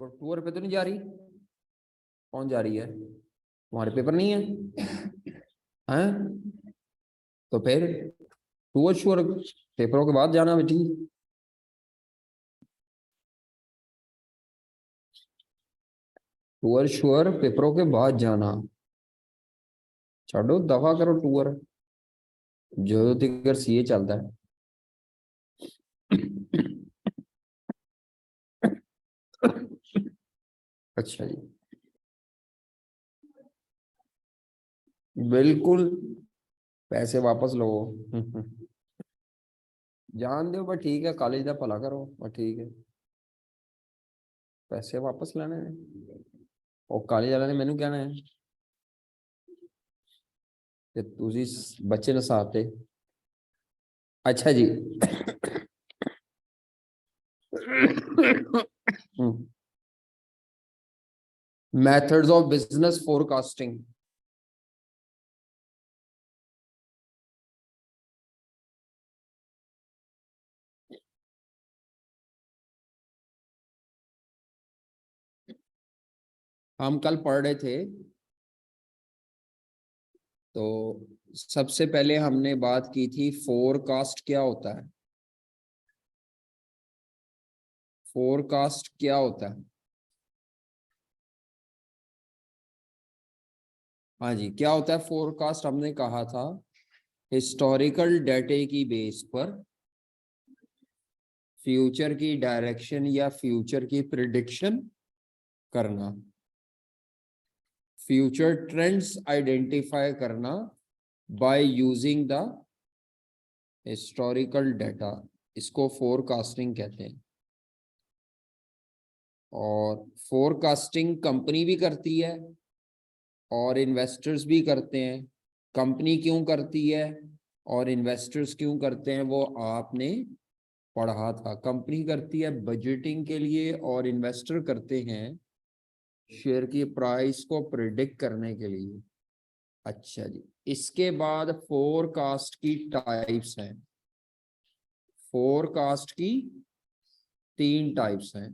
Tour पे तो नहीं जा रही? कौन जा रही है? तुम्हारे पेपर नहीं है हैं? तो फिर टूर श्योर पेपरों के बाद जाना बेटी। टूर श्योर पेपरों के बाद जाना। छोड़ो दफा करो टूर। जो दिगर सीए चलता है। अच्छा जी, बिल्कुल। पैसे वापस लो। जान दो पर ठीक है, कॉलेज का भला करो पर ठीक है। पैसे वापस लेने हैं और कॉलेज वाले ने मैनू कहना है कि तुसी बच्चे नसाते। अच्छा जी। Methods of business forecasting. हम कल पढ़ रहे थे तो सबसे पहले हमने बात की थी फोरकास्ट क्या होता है। फोरकास्ट क्या होता है? हाँ जी, क्या होता है फोरकास्ट? हमने कहा था हिस्टोरिकल डेटे की बेस पर फ्यूचर की डायरेक्शन या फ्यूचर की प्रिडिक्शन करना, फ्यूचर ट्रेंड्स आइडेंटिफाई करना by using the historical data. इसको फोरकास्टिंग कहते हैं। और फोरकास्टिंग कंपनी भी करती है और इन्वेस्टर्स भी करते हैं। कंपनी क्यों करती है और इन्वेस्टर्स क्यों करते हैं वो आपने पढ़ा था। कंपनी करती है बजटिंग के लिए और इन्वेस्टर करते हैं शेयर की प्राइस को प्रिडिक्ट करने के लिए। अच्छा जी, इसके बाद फोरकास्ट की टाइप्स हैं। फोरकास्ट की 3 टाइप्स हैं।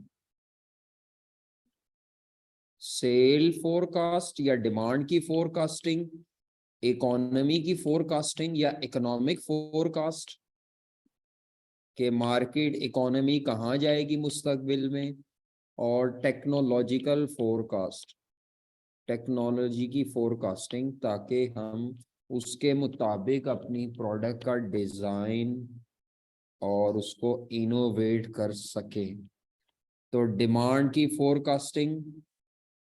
सेल फोरकास्ट या डिमांड की फोरकास्टिंग, इकोनॉमी की फोरकास्टिंग या इकोनॉमिक फोरकास्ट के मार्केट इकोनॉमी कहाँ जाएगी मुस्तकबिल में, और टेक्नोलॉजिकल फोरकास्ट, टेक्नोलॉजी की फोरकास्टिंग, ताकि हम उसके मुताबिक अपनी प्रोडक्ट का डिजाइन और उसको इनोवेट कर सकें। तो डिमांड की फोरकास्टिंग,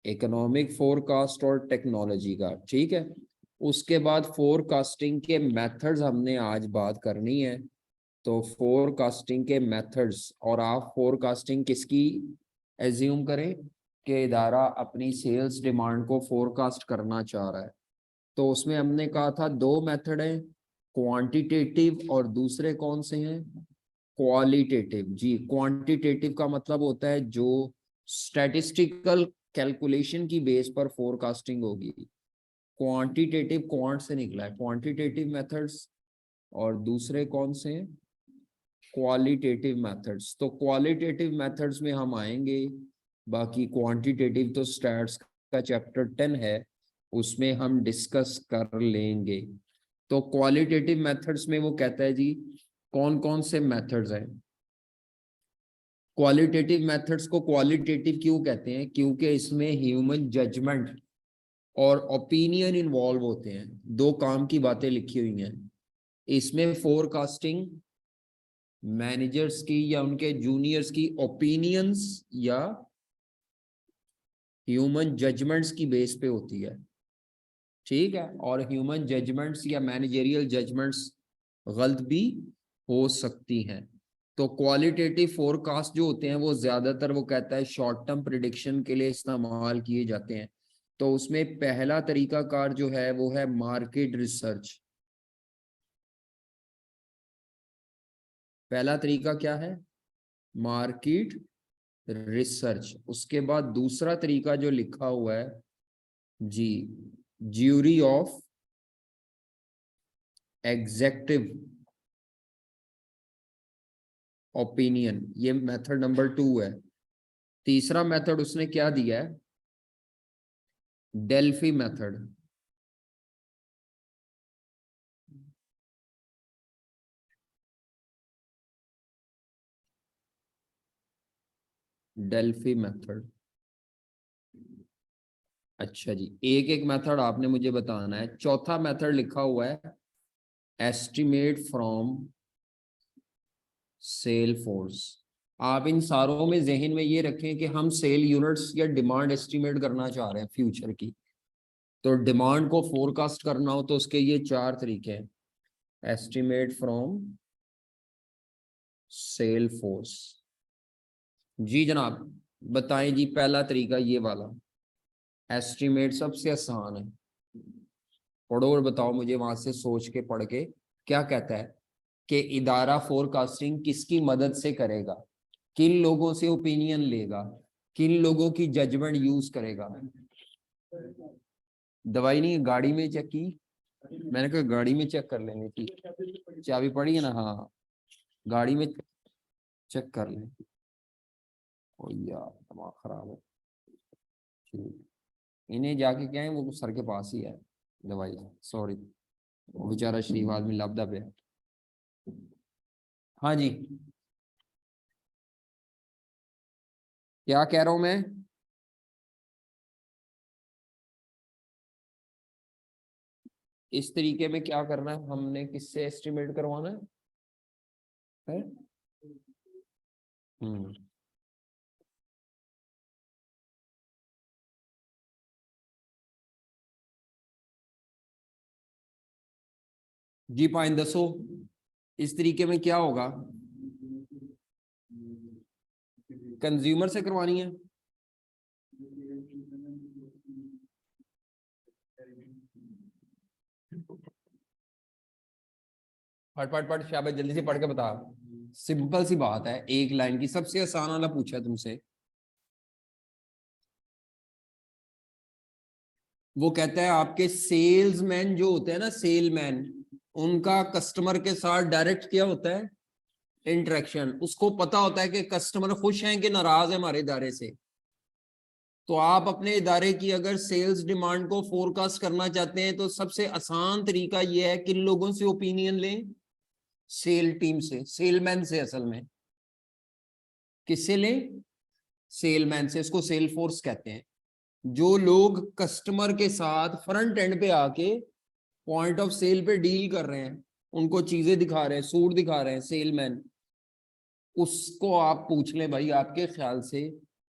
इकोनॉमिक फोरकास्ट और टेक्नोलॉजी का, ठीक है। उसके बाद फोरकास्टिंग के मेथड्स हमने आज बात करनी है। तो फोरकास्टिंग के मेथड्स, और आप फोरकास्टिंग किसकी एज्यूम करें कि इदारा अपनी सेल्स डिमांड को फोरकास्ट करना चाह रहा है। तो उसमें हमने कहा था 2 मेथड हैं, क्वांटिटेटिव और दूसरे कौन से हैं? क्वालिटेटिव। जी, क्वांटिटेटिव का मतलब होता है जो स्टैटिस्टिकल कैलकुलेशन की बेस पर फोरकास्टिंग होगी। क्वांटिटेटिव क्वांट से निकला है, क्वांटिटेटिव मेथड्स। और दूसरे कौन से हैं? Qualitative methods. तो क्वालिटेटिव मेथड्स में हम आएंगे, बाकी क्वांटिटेटिव तो स्टैट्स का चैप्टर 10 है, उसमें हम डिस्कस कर लेंगे। तो क्वालिटेटिव मेथड्स में वो कहता है जी कौन कौन से मेथड्स हैं। क्वालिटेटिव मेथड्स को क्वालिटेटिव क्यों कहते हैं? क्योंकि इसमें ह्यूमन जजमेंट और ओपिनियन इन्वॉल्व होते हैं। 2 काम की बातें लिखी हुई हैं इसमें। फोरकास्टिंग मैनेजर्स की या उनके जूनियर्स की ओपिनियंस या ह्यूमन जजमेंट्स की बेस पे होती है, ठीक है। और ह्यूमन जजमेंट्स या मैनेजरियल जजमेंट्स गलत भी हो सकती हैं। तो क्वालिटेटिव फोरकास्ट जो होते हैं वो ज्यादातर, वो कहता है, शॉर्ट टर्म प्रिडिक्शन के लिए इस्तेमाल किए जाते हैं। तो उसमें पहला तरीकाकार जो है वो है मार्केट रिसर्च। पहला तरीका क्या है? Market research. उसके बाद दूसरा तरीका जो लिखा हुआ है जी, ज्यूरी ऑफ एग्जेक्टिव ओपिनियन, ये मेथड नंबर 2 है। तीसरा मेथड उसने क्या दिया है, डेल्फी मेथड। Delphi method. अच्छा जी, एक एक मेथड आपने मुझे बताना है। चौथा मेथड लिखा हुआ है एस्टिमेट फ्रॉम सेल फोर्स। आप इन सारों में जहन में ये रखें कि हम सेल यूनिट्स या डिमांड एस्टिमेट करना चाह रहे हैं फ्यूचर की। तो डिमांड को फोरकास्ट करना हो तो उसके ये चार तरीके हैं। Estimate from sale force. जी जनाब, बताएं जी। पहला तरीका ये वाला एस्टिमेट सबसे आसान है। पढ़ो और बताओ मुझे वहां से सोच के पढ़ के क्या कहता है कि इदारा फोरकास्टिंग किसकी मदद से करेगा, किन लोगों से ओपिनियन लेगा, किन लोगों की जजमेंट यूज करेगा। दवाई नहीं गाड़ी में चेक की, मैंने कहा गाड़ी में चेक कर लेनी थी। चाबी पड़ी है ना, हाँ गाड़ी में चेक कर लें। ओ यार दिमाग खराब है। ठीक, इन्हें जाके क्या है, वो सर के पास ही है दवाई। सॉरी, वो बेचारा शरीफ आदमी लापता पे है। हाँ जी, क्या कह रहा हूं मैं। इस तरीके में क्या करना है, हमने किससे एस्टिमेट करवाना है? हम्म, जी पाइन दसो। इस तरीके में क्या होगा, कंज्यूमर से करवानी है। पढ़ पढ़ पढ़ शाबाश, जल्दी से पढ़ के बता। सिंपल सी बात है, एक लाइन की, सबसे आसान वाला पूछा है तुमसे। वो कहता है आपके सेल्समैन जो होते हैं ना, सेलमैन, उनका कस्टमर के साथ डायरेक्ट क्या होता है, इंटरेक्शन। उसको पता होता है कि कस्टमर खुश हैं कि नाराज है हमारे इदारे से। तो आप अपने इदारे की अगर सेल्स डिमांड को फोरकास्ट करना चाहते हैं तो सबसे आसान तरीका यह है किन लोगों से ओपिनियन लें, सेल टीम से, सेलमैन से। असल में किससे लें, सेलमैन से। इसको सेल फोर्स कहते हैं। जो लोग कस्टमर के साथ फ्रंट एंड पे आके पॉइंट ऑफ सेल पे डील कर रहे हैं, उनको चीजें दिखा रहे हैं, सूट दिखा रहे हैं, सेलमैन। उसको आप पूछ लें भाई आपके ख्याल से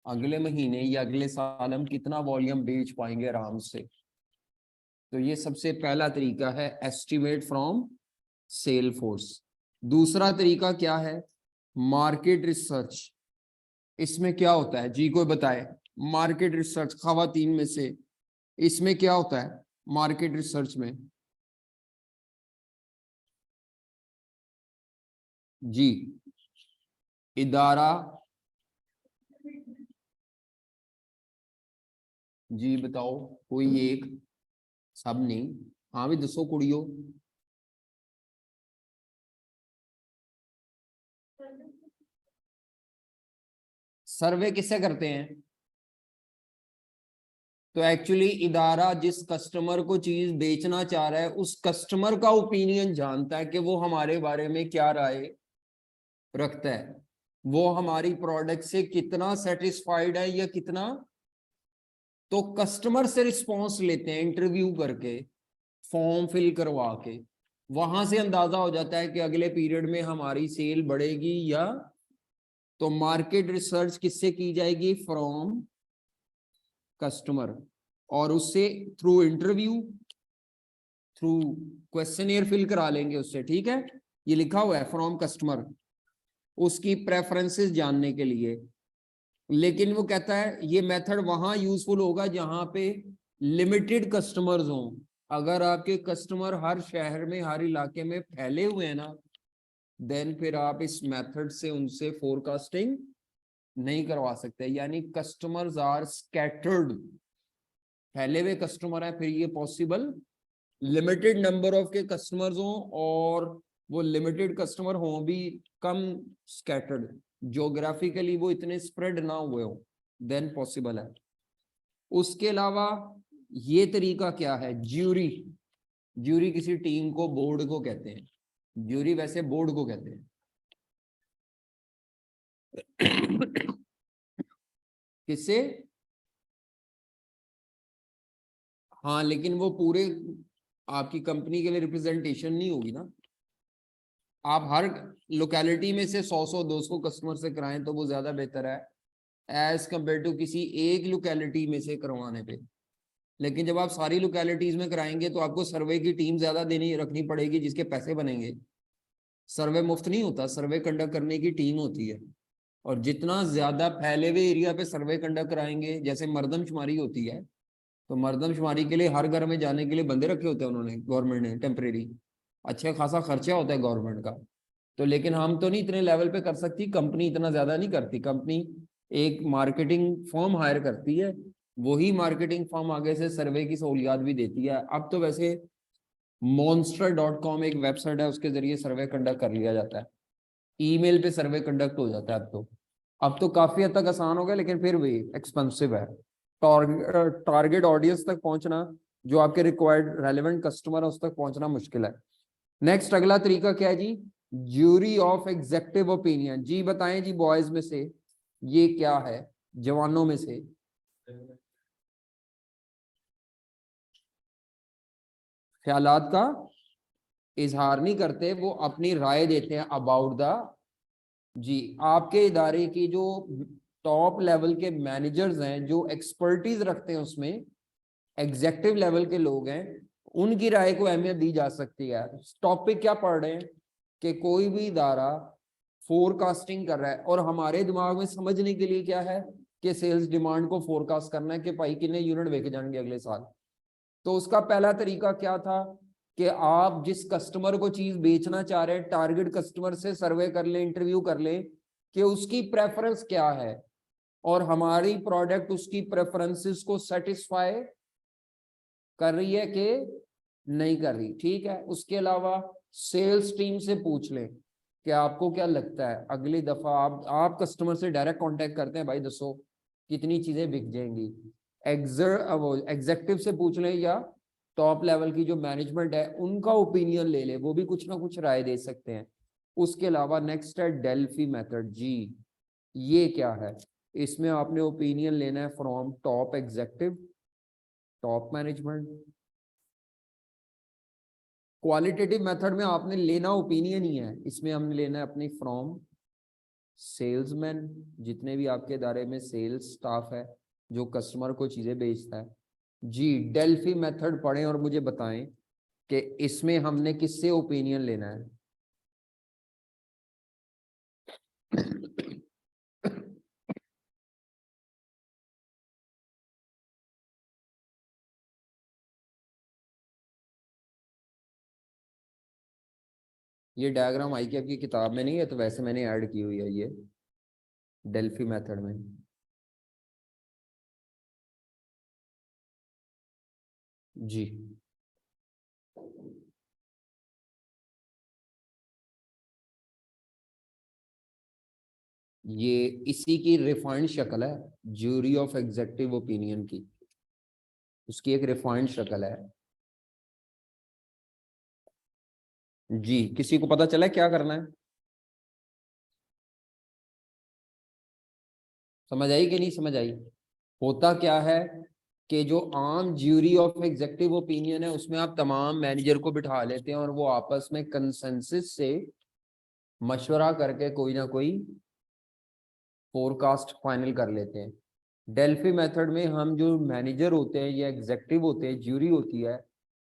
अगले महीने या अगले साल हम कितना वॉल्यूम बेच पाएंगे आराम से। तो ये सबसे पहला तरीका है, एस्टिमेट फ्रॉम सेल फोर्स। दूसरा तरीका क्या है, मार्केट रिसर्च। इसमें क्या होता है जी, कोई बताए। मार्केट रिसर्च, खवातीन में से इसमें क्या होता है मार्केट रिसर्च में। जी, इदारा, जी बताओ कोई एक, सब नहीं। हाँ भी दसो कुड़ियो। सर्वे किससे करते हैं, तो एक्चुअली इदारा जिस कस्टमर को चीज बेचना चाह रहा है उस कस्टमर का ओपिनियन जानता है कि वो हमारे बारे में क्या राय रखता है, वो हमारी प्रोडक्ट से कितना सेटिस्फाइड है या कितना। तो कस्टमर से रिस्पॉन्स लेते हैं इंटरव्यू करके, फॉर्म फिल करवा के। वहां से अंदाजा हो जाता है कि अगले पीरियड में हमारी सेल बढ़ेगी या। तो मार्केट रिसर्च किससे की जाएगी, फ्रॉम कस्टमर। और उससे through interview, through questionnaire fill करा लेंगे उससे, ठीक है। ये लिखा हुआ है फ्रॉम कस्टमर, उसकी प्रेफरेंसेस जानने के लिए। लेकिन वो कहता है ये मेथड वहां यूजफुल होगा जहां पे लिमिटेड कस्टमर्स हों। अगर आपके कस्टमर हर शहर में, हर इलाके में फैले हुए हैं ना, देन फिर आप इस मेथड से उनसे फोरकास्टिंग नहीं करवा सकते। यानी कस्टमर्स आर स्कैटर्ड, फैले हुए कस्टमर है, फिर ये पॉसिबल लिमिटेड नंबर ऑफ के कस्टमर्स हों, और वो लिमिटेड कस्टमर हों भी कम स्कैटर्ड, ज्योग्राफिकली वो इतने स्प्रेड ना हुए हो। देन पॉसिबल है। उसके अलावा ये तरीका क्या है, ज्यूरी। ज्यूरी किसी टीम को, बोर्ड को कहते हैं, ज्यूरी वैसे बोर्ड को कहते हैं। किससे? हाँ, लेकिन वो पूरे आपकी कंपनी के लिए रिप्रेजेंटेशन नहीं होगी ना। आप हर लोकेलिटी में से 100 200 कस्टमर से कराएं तो वो ज्यादा बेहतर है एज कंपेयर टू किसी एक लोकेलिटी में से करवाने पे। लेकिन जब आप सारी लोकेलिटीज में कराएंगे तो आपको सर्वे की टीम ज्यादा देनी रखनी पड़ेगी, जिसके पैसे बनेंगे। सर्वे मुफ्त नहीं होता, सर्वे कंडक्ट करने की टीम होती है। और जितना ज्यादा फैले हुए एरिया पे सर्वे कंडक्ट कराएंगे, जैसे मर्दमशुमारी होती है, तो मर्दमशुमारी के लिए हर घर में जाने के लिए बंदे रखे होते हैं उन्होंने, गवर्नमेंट ने टेम्परेरी। अच्छा खासा खर्चा होता है गवर्नमेंट का। तो लेकिन हम तो नहीं इतने लेवल पे कर सकती, कंपनी इतना ज्यादा नहीं करती। कंपनी एक मार्केटिंग फर्म हायर करती है, वही मार्केटिंग फर्म आगे से सर्वे की सहूलियात भी देती है। अब तो वैसे monster.com एक वेबसाइट है, उसके जरिए सर्वे कंडक्ट कर लिया जाता है, ईमेल पे सर्वे कंडक्ट हो जाता है। अब तो काफी हद तक आसान हो गया, लेकिन फिर भी एक्सपेंसिव है। टारगेट ऑडियंस तक पहुंचना, जो आपके रिक्वायर्ड रेलेवेंट कस्टमर है, उस तक पहुंचना मुश्किल है। नेक्स्ट अगला तरीका क्या है जी? Jury of executive opinion. जी बताएं जी, बॉयज में से ये क्या है, जवानों में से? ख्यालात का इजहार नहीं करते, वो अपनी राय देते हैं अबाउट द। जी, आपके इदारे की जो टॉप लेवल के मैनेजर्स हैं, जो एक्सपर्टीज रखते हैं उसमें, एग्जेक्टिव लेवल के लोग हैं, उनकी राय को अहमियत दी जा सकती है। टॉपिक क्या पढ़ रहे हैं कि कोई भी इदारा फोरकास्टिंग कर रहा है, और हमारे दिमाग में समझने के लिए क्या है कि सेल्स डिमांड को फोरकास्ट करना है कि भाई कितने यूनिट बेचे जाएंगे अगले साल। तो उसका पहला तरीका क्या था कि आप जिस कस्टमर को चीज बेचना चाह रहे हैं, टारगेट कस्टमर से सर्वे कर लें, इंटरव्यू कर लें कि उसकी प्रेफरेंस क्या है, और हमारी प्रोडक्ट उसकी प्रेफरेंसेस को सेटिस्फाई कर रही है कि नहीं कर रही। ठीक है, उसके अलावा सेल्स टीम से पूछ लें कि आपको क्या लगता है अगली दफा आप कस्टमर से डायरेक्ट कांटेक्ट करते हैं, भाई दसो कितनी चीजें बिक जाएंगी। एग्जेक्टिव से पूछ लें, या टॉप लेवल की जो मैनेजमेंट है उनका ओपिनियन ले ले, वो भी कुछ ना कुछ राय दे सकते हैं। उसके अलावा नेक्स्ट है डेल्फी मेथड। जी, ये क्या है? इसमें आपने ओपिनियन लेना है from top executive, top management. Qualitative method में आपने लेना ओपिनियन ही है, इसमें हमने लेना है अपनी फ्रॉम सेल्समैन, जितने भी आपके इदारे में सेल्स स्टाफ है जो कस्टमर को चीजें बेचता है। जी, डेल्फी मेथड पढ़ें और मुझे बताएं कि इसमें हमने किससे ओपिनियन लेना है। ये डायग्राम आई की आपकी किताब में नहीं है, तो वैसे मैंने ऐड की हुई है ये डेल्फी मेथड में। जी, ये इसी की रिफाइंड शक्ल है, ज्यूरी ऑफ एग्जेक्टिव ओपिनियन की, उसकी एक रिफाइंड शक्ल है। जी, किसी को पता चला क्या करना है? समझ आई कि नहीं समझ आई? होता क्या है कि जो आम ज्यूरी ऑफ एग्जेक्टिव ओपिनियन है, उसमें आप तमाम मैनेजर को बिठा लेते हैं और वो आपस में कंसेंसस से मशवरा करके कोई ना कोई फोरकास्ट फाइनल कर लेते हैं। डेल्फी मेथड में हम जो मैनेजर होते हैं या एग्जेक्टिव होते हैं, ज्यूरी होती है,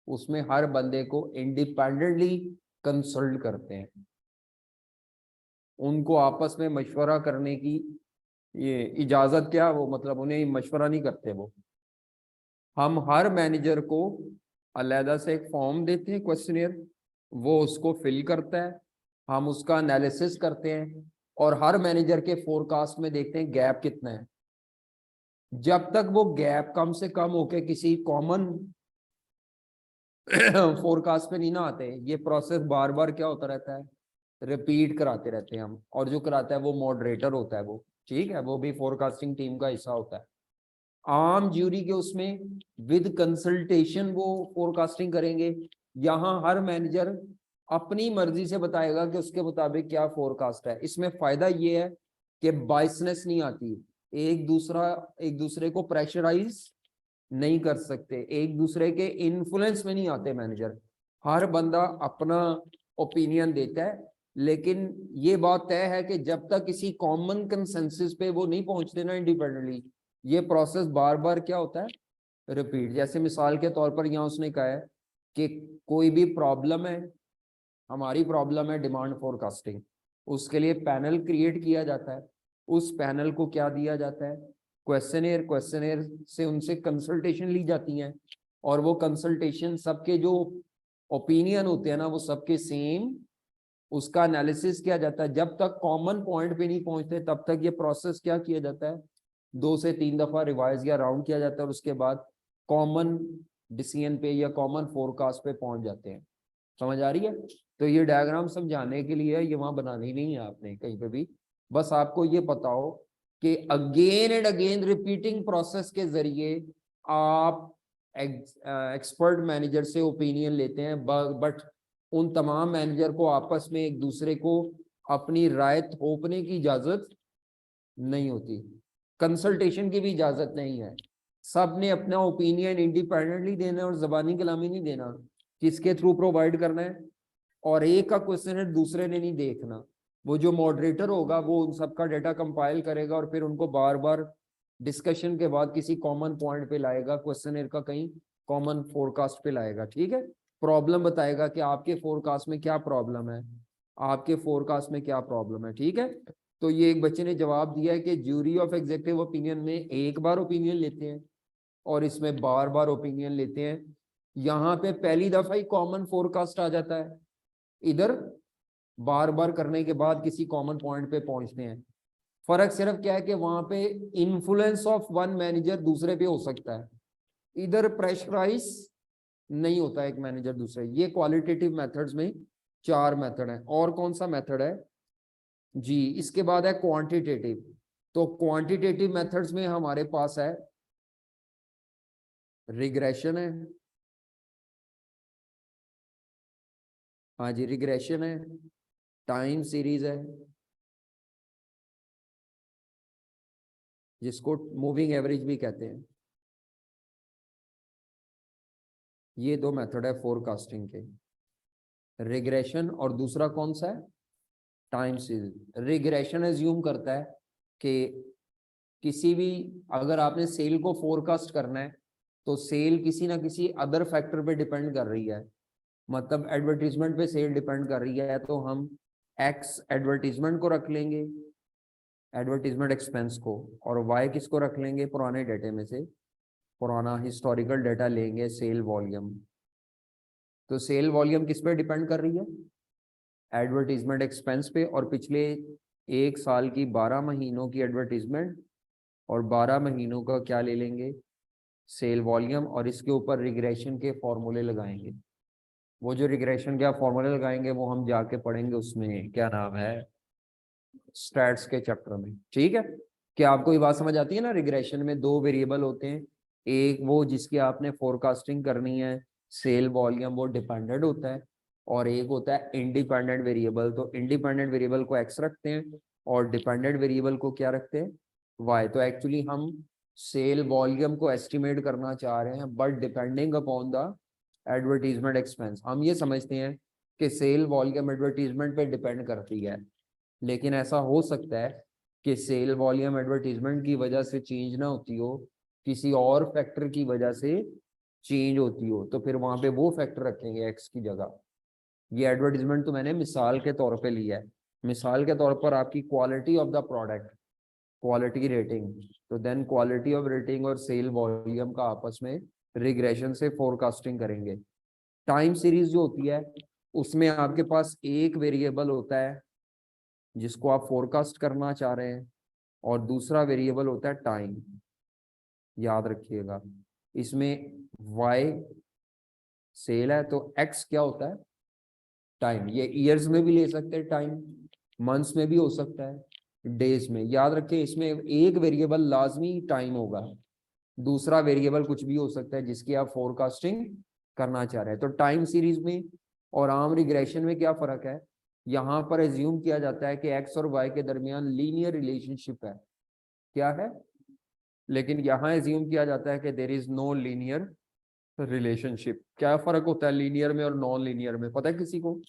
उसमें हर बंदे को इंडिपेंडेंटली कंसल्ट करते हैं, उनको आपस में मशवरा करने की ये इजाजत, क्या वो मतलब उन्हें मशवरा नहीं करते वो। हम हर मैनेजर को अलहदा से एक फॉर्म देते हैं, क्वेश्चनियर, वो उसको फिल करता है, हम उसका एनालिसिस करते हैं, और हर मैनेजर के फोरकास्ट में देखते हैं गैप कितना है। जब तक वो गैप कम से कम होके किसी कॉमन फोरकास्ट पे नहीं ना आते, ये प्रोसेस बार बार क्या होता रहता है, रिपीट कराते रहते हैं हम, और जो कराता है वो मॉडरेटर होता है वो। ठीक है, वो भी फोरकास्टिंग टीम का हिस्सा होता है। आम ज्यूरी के उसमें विद कंसल्टेशन वो फोरकास्टिंग करेंगे। यहाँ हर मैनेजर अपनी मर्जी से बताएगा कि उसके मुताबिक क्या फोरकास्ट है। इसमें फायदा ये है कि बाइसनेस नहीं आती, एक दूसरे को प्रेशराइज नहीं कर सकते, एक दूसरे के इन्फ्लुएंस में नहीं आते मैनेजर। हर बंदा अपना ओपिनियन देता है, लेकिन ये बात तय है कि जब तक किसी कॉमन कंसेंसस पे वो नहीं पहुंचते ना इंडिपेंडेंटली, ये प्रोसेस बार बार क्या होता है, रिपीट। जैसे मिसाल के तौर पर यहाँ उसने कहा है कि कोई भी प्रॉब्लम है, हमारी प्रॉब्लम है डिमांड फोरकास्टिंग, उसके लिए पैनल क्रिएट किया जाता है। उस पैनल को क्या दिया जाता है, क्वेश्चनेयर से उनसे कंसल्टेशन ली जाती है, और वो कंसल्टेशन सबके जो ओपिनियन होते हैं ना वो सबके सेम, उसका एनालिसिस किया जाता है। जब तक कॉमन पॉइंट पे नहीं पहुंचते तब तक ये प्रोसेस क्या किया जाता है, 2 से 3 दफा रिवाइज या राउंड किया जाता है, और उसके बाद कॉमन डिसीजन पे या कॉमन फोरकास्ट पे पहुंच जाते हैं। समझ आ रही है? तो ये डायग्राम समझाने के लिए है, ये वहां बनानी नहीं है आपने कहीं पे भी। बस आपको ये पता हो कि again and again repeating process के जरिए आप एक्सपर्ट मैनेजर से ओपिनियन लेते हैं, बट उन तमाम मैनेजर को आपस में एक दूसरे को अपनी राय थोपने की इजाजत नहीं होती, कंसल्टेशन की भी इजाजत नहीं है। सब ने अपना ओपिनियन इंडिपेंडेंटली देना है और जबानी कलामी नहीं देना। किसके थ्रू प्रोवाइड करना है, और एक का क्वेश्चन है दूसरे ने नहीं देखना। वो जो मॉडरेटर होगा वो उन सबका डेटा कंपाइल करेगा और फिर उनको बार बार डिस्कशन के बाद किसी कॉमन पॉइंट पे लाएगा, क्वेश्चनर का कहीं कॉमन फोरकास्ट पे लाएगा। ठीक है, प्रॉब्लम बताएगा कि आपके फोरकास्ट में क्या प्रॉब्लम है, आपके फोरकास्ट में क्या प्रॉब्लम है। ठीक है, तो ये एक बच्चे ने जवाब दिया है कि ज्यूरी ऑफ एग्जेक्टिव ओपिनियन में एक बार ओपिनियन लेते हैं और इसमें बार बार ओपिनियन लेते हैं। यहाँ पे पहली दफा ही कॉमन फोरकास्ट आ जाता है, इधर बार बार करने के बाद किसी कॉमन पॉइंट पे पहुंचते हैं। फर्क सिर्फ क्या है कि वहां पे इन्फ्लुएंस ऑफ वन मैनेजर दूसरे पे हो सकता है, इधर प्रेशराइज नहीं होता एक मैनेजर दूसरे। ये क्वालिटेटिव मेथड्स में 4 मेथड है। और कौन सा मेथड है जी, इसके बाद है क्वांटिटेटिव। तो क्वांटिटेटिव मेथड्स में हमारे पास है रिग्रेशन है, हाँ जी रिग्रेशन है, टाइम सीरीज है जिसको मूविंग एवरेज भी कहते हैं। ये 2 मेथड है फोरकास्टिंग के, रिग्रेशन और दूसरा कौन सा है, टाइम सीरीज। रिग्रेशन एज्यूम करता है कि किसी भी, अगर आपने सेल को फोरकास्ट करना है तो सेल किसी ना किसी अदर फैक्टर पे डिपेंड कर रही है। मतलब एडवर्टीजमेंट पे सेल डिपेंड कर रही है तो हम एक्स एडवर्टीजमेंट को रख लेंगे, एडवर्टीजमेंट एक्सपेंस को, और वाई किसको रख लेंगे, पुराने डेटे में से पुराना हिस्टोरिकल डेटा लेंगे, सेल वॉल्यूम। तो सेल वॉल्यूम किस पे डिपेंड कर रही है, एडवर्टीजमेंट एक्सपेंस पे, और पिछले 1 साल की 12 महीनों की एडवर्टीजमेंट और 12 महीनों का क्या ले लेंगे, सेल वॉल्यूम, और इसके ऊपर रिग्रेशन के फॉर्मूले लगाएंगे। वो जो रिग्रेशन के फॉर्मूले लगाएंगे वो हम जाके पढ़ेंगे, उसमें क्या नाम है, स्टैट्स के चैप्टर में। ठीक है, क्या आपको ये बात समझ आती है ना? रिग्रेशन में 2 वेरिएबल होते हैं, एक वो जिसकी आपने फोरकास्टिंग करनी है, सेल वॉल्यूम, वो डिपेंडेंट होता है, और एक होता है इंडिपेंडेंट वेरिएबल। तो इंडिपेंडेंट वेरिएबल को एक्स रखते हैं और डिपेंडेंट वेरिएबल को क्या रखते हैं, वाई। तो एक्चुअली हम सेल वॉल्यूम को एस्टिमेट करना चाह रहे हैं, but depending upon the advertisement expense. हम ये समझते हैं कि सेल वॉल्यूम एडवर्टीजमेंट पे डिपेंड करती है, लेकिन ऐसा हो सकता है कि सेल वॉल्यूम एडवर्टीजमेंट की वजह से चेंज ना होती हो, किसी और फैक्टर की वजह से चेंज होती हो, तो फिर वहां पे वो फैक्टर रखेंगे एक्स की जगह। ये एडवर्टीजमेंट तो मैंने मिसाल के तौर पे लिया है। मिसाल के तौर पर आपकी quality of the product, quality rating, तो देन क्वालिटी ऑफ रेटिंग और सेल वॉल्यूम का आपस में रिग्रेशन से फोरकास्टिंग करेंगे। टाइम सीरीज जो होती है उसमें आपके पास एक वेरिएबल होता है जिसको आप फोरकास्ट करना चाह रहे हैं, और दूसरा वेरिएबल होता है टाइम। याद रखिएगा, इसमें y सेल है तो x क्या होता है, टाइम। ये ईयर्स में भी ले सकते हैं टाइम, मंथ्स में भी हो सकता है, डेज में। याद रखें इसमें एक वेरिएबल लाजमी टाइम होगा, दूसरा वेरिएबल कुछ भी हो सकता है जिसकी आप फोरकास्टिंग करना चाह रहे हैं। तो टाइम सीरीज में और आर्म रिग्रेशन में क्या फर्क है? यहाँ पर एज्यूम किया जाता है कि एक्स और वाई के दरमियान लीनियर रिलेशनशिप है। क्या है? लेकिन यहाँ एज्यूम किया जाता है कि there is no linear relationship. क्या फर्क होता है लीनियर में और नॉन लीनियर में, पता है किसी को?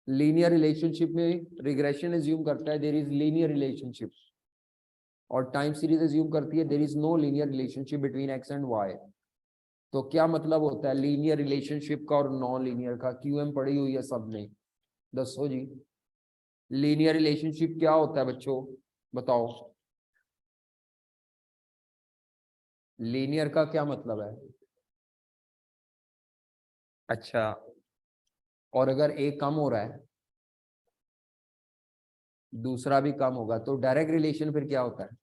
लीनियर रिलेशनशिप में रिग्रेशन एज्यूम करता है देयर इज लीनियर रिलेशनशिप, और टाइम सीरीज एज्यूम करती है there is no linear relationship between X and Y. तो क्या मतलब होता है लीनियर रिलेशनशिप का और नॉन लीनियर का? क्यूएम पढ़ी हुई है सबने, दसो जी। लीनियर रिलेशनशिप क्या होता है बच्चों, बताओ। लीनियर का क्या मतलब है? अच्छा, और अगर एक कम हो रहा है दूसरा भी कम होगा तो डायरेक्ट रिलेशन फिर क्या होता है?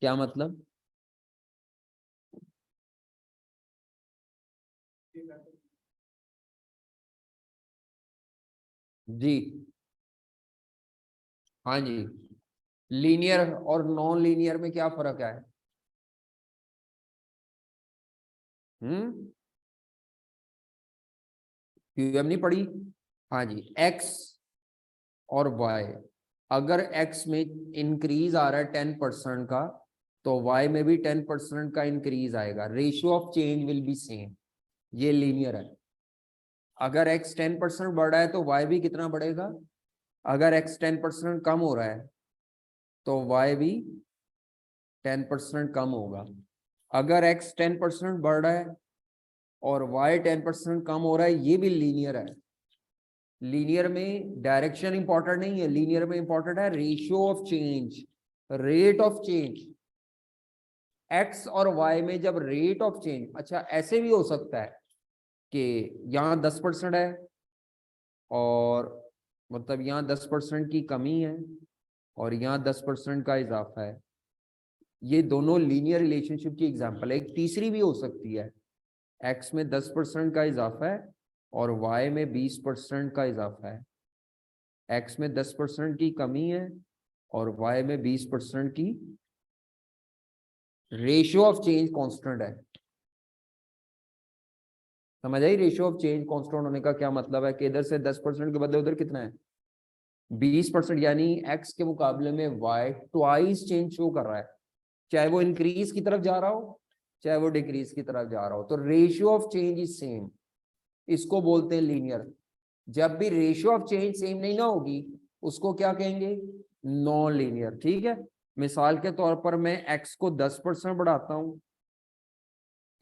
क्या मतलब? जी हाँ जी। लीनियर और नॉन लीनियर में क्या फर्क है? हम्म, क्यूएम नहीं पढ़ी? हाँ जी, एक्स और वाई, अगर एक्स में इंक्रीज आ रहा है 10% का तो वाई में भी 10% का इंक्रीज आएगा, ratio of change will be same. ये लीनियर है। अगर एक्स 10% बढ़ रहा है तो वाई भी कितना बढ़ेगा? अगर एक्स 10% कम हो रहा है तो वाई भी 10% कम होगा। अगर एक्स 10% बढ़ रहा है और वाई 10% कम हो रहा है, ये भी लीनियर है। लीनियर में डायरेक्शन इंपॉर्टेंट नहीं है, लीनियर में इंपॉर्टेंट है ratio of change, rate of change. X और वाई में जब रेट ऑफ चेंज, अच्छा ऐसे भी हो सकता है कि यहाँ 10% है और मतलब यहाँ 10% की कमी है और यहाँ 10% का इजाफा है। ये दोनों लीनियर रिलेशनशिप की एग्जांपल है। एक तीसरी भी हो सकती है, एक्स में 10% का इजाफा है और वाई में 20% का इजाफा है। एक्स में 10% की कमी है और वाई में 20% की, रेशियो ऑफ चेंज कांस्टेंट है। समझ आई? रेशियो ऑफ चेंज कांस्टेंट होने का क्या मतलब है कि इधर से 10% के बदले उधर कितना है 20%, यानी एक्स के मुकाबले में वाई ट्वाइस चेंज शो कर रहा है, चाहे वो इंक्रीज की तरफ जा रहा हो चाहे वो डिक्रीज की तरफ जा रहा हो। तो ratio of change is same, इसको बोलते हैं लीनियर। जब भी रेशियो ऑफ चेंज सेम नहीं ना होगी उसको क्या कहेंगे? Non linear. ठीक है, मिसाल के तौर पर मैं एक्स को 10% बढ़ाता हूं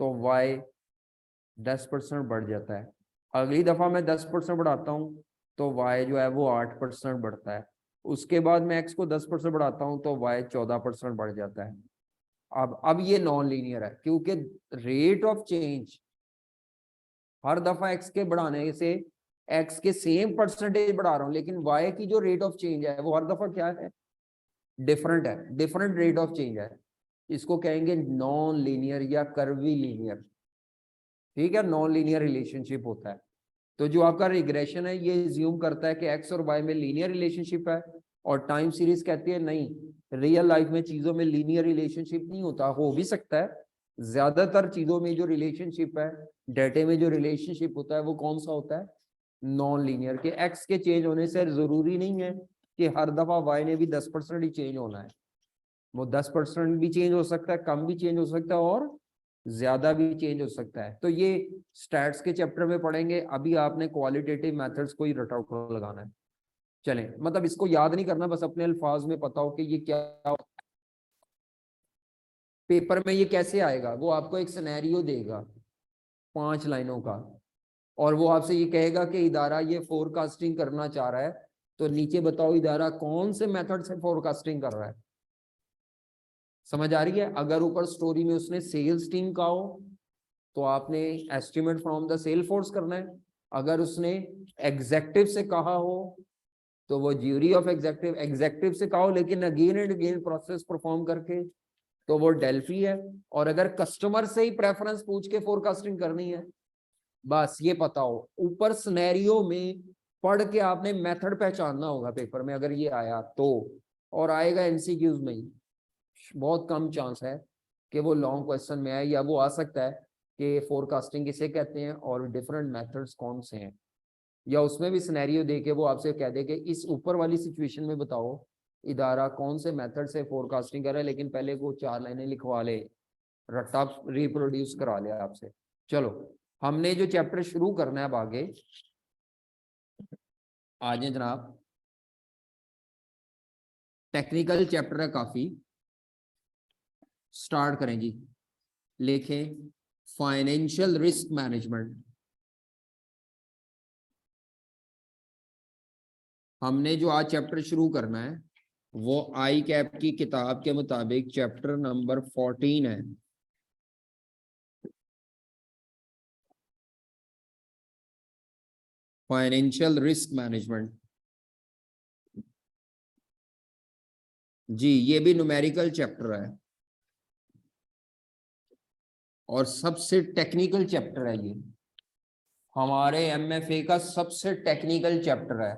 तो वाई 10% बढ़ जाता है। अगली दफा मैं 10% बढ़ाता हूँ तो वाई जो है वो 8% बढ़ता है। उसके बाद मैं एक्स को 10% बढ़ाता हूँ तो वाई 14% बढ़ जाता है। अब ये नॉन लीनियर है क्योंकि रेट ऑफ चेंज हर दफा एक्स के बढ़ाने से एक्स के सेम परसेंटेज बढ़ा रहा हूँ, लेकिन वाई की जो रेट ऑफ चेंज है वो हर दफा क्या है? डिफरेंट है, डिफरेंट रेट ऑफ चेंज है। इसको कहेंगे नॉन लीनियर या कर्वी लीनियर। ठीक है, नॉन लीनियर रिलेशनशिप होता है। तो जो आपका रिग्रेशन है ये ज्यूम करता है कि एक्स और वाई में लीनियर रिलेशनशिप है, और टाइम सीरीज कहती है नहीं, रियल लाइफ में चीजों में लीनियर रिलेशनशिप नहीं होता। हो भी सकता है, ज्यादातर चीजों में जो रिलेशनशिप है, डेटे में जो रिलेशनशिप होता है वो कौन सा होता है? Non linear. के एक्स के चेंज होने से जरूरी नहीं है कि हर दफा वाई ने भी 10% ही चेंज होना है। वो 10% भी चेंज हो सकता है, कम भी चेंज हो सकता है और ज्यादा भी चेंज हो सकता है। तो ये स्टैट्स के चैप्टर में पढ़ेंगे, अभी आपने क्वालिटेटिव मेथड्स को ही रट आउट लगाना है। चलें, मतलब इसको याद नहीं करना, बस अपने अल्फाज में पता हो कि ये क्या। पेपर में ये कैसे आएगा? वो आपको एक सिनेरियो देगा 5 लाइनों का और वो आपसे ये कहेगा कि इदारा ये फोरकास्टिंग करना चाह रहा है, तो नीचे बताओ इदारा कौन से मेथड से फोरकास्टिंग कर रहा है। समझ आ रही है? अगर ऊपर स्टोरी में उसने सेल्स टीम का हो तो आपने estimate from the sale force करना है। अगर उसने एग्जेक्टिव से कहा हो तो वो ज्यूरी ऑफ एग्जेक्टिव, एग्जेक्टिव से कहा हो लेकिन again and again process perform करके तो वो डेल्फी है। और अगर कस्टमर से ही प्रेफरेंस पूछ के फोरकास्टिंग करनी है बस ये पता हो, ऊपर सिनेरियो में पढ़ के आपने मेथड पहचानना होगा पेपर में, अगर ये आया तो। और आएगा एमसीक्यूज में ही, बहुत कम चांस है कि वो लॉन्ग क्वेश्चन में आए, या वो आ सकता है कि फोरकास्टिंग किसे कहते हैं और डिफरेंट मेथड्स कौन से हैं, या उसमें भी सिनेरियो दे के वो आपसे कह दे कि इस ऊपर वाली सिचुएशन में बताओ इदारा कौन से मेथड से फोरकास्टिंग कर रहा है, लेकिन पहले वो 4 लाइनें लिखवा ले, रट्टा रिप्रोड्यूस करा लिया आपसे। चलो हमने जो चैप्टर शुरू करना है अब आगे, आ जाए जनाब। टेक्निकल चैप्टर है काफी, स्टार्ट करें जी। लिखें फाइनेंशियल रिस्क मैनेजमेंट। हमने जो आज चैप्टर शुरू करना है वो आई कैप की किताब के मुताबिक चैप्टर नंबर 14 है। Financial risk management. जी ये भी न्यूमेरिकल चैप्टर है और सबसे टेक्निकल चैप्टर है ये, हमारे एमएफए का सबसे टेक्निकल चैप्टर है।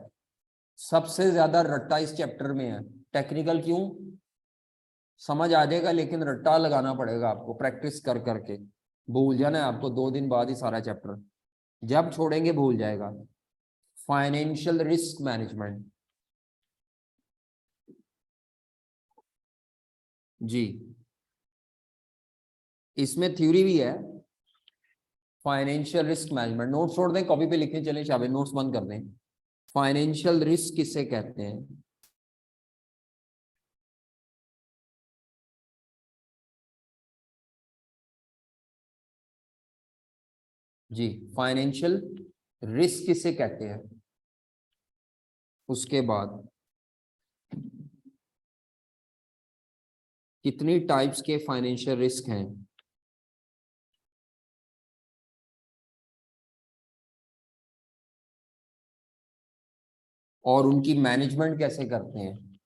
सबसे ज्यादा रट्टा इस चैप्टर में है। टेक्निकल क्यों, समझ आ जाएगा, लेकिन रट्टा लगाना पड़ेगा आपको प्रैक्टिस कर करके। भूल जाना है आपको 2 दिन बाद ही सारा चैप्टर, जब छोड़ेंगे भूल जाएगा। फाइनेंशियल रिस्क मैनेजमेंट जी, इसमें थ्योरी भी है। फाइनेंशियल रिस्क मैनेजमेंट, नोट्स छोड़ दें, कॉपी पे लिखने चले शाबाश, नोट्स बंद कर दें। फाइनेंशियल रिस्क किसे कहते हैं? जी फाइनेंशियल रिस्क किसे कहते हैं, उसके बाद कितनी टाइप्स के फाइनेंशियल रिस्क हैं, और उनकी मैनेजमेंट कैसे करते हैं।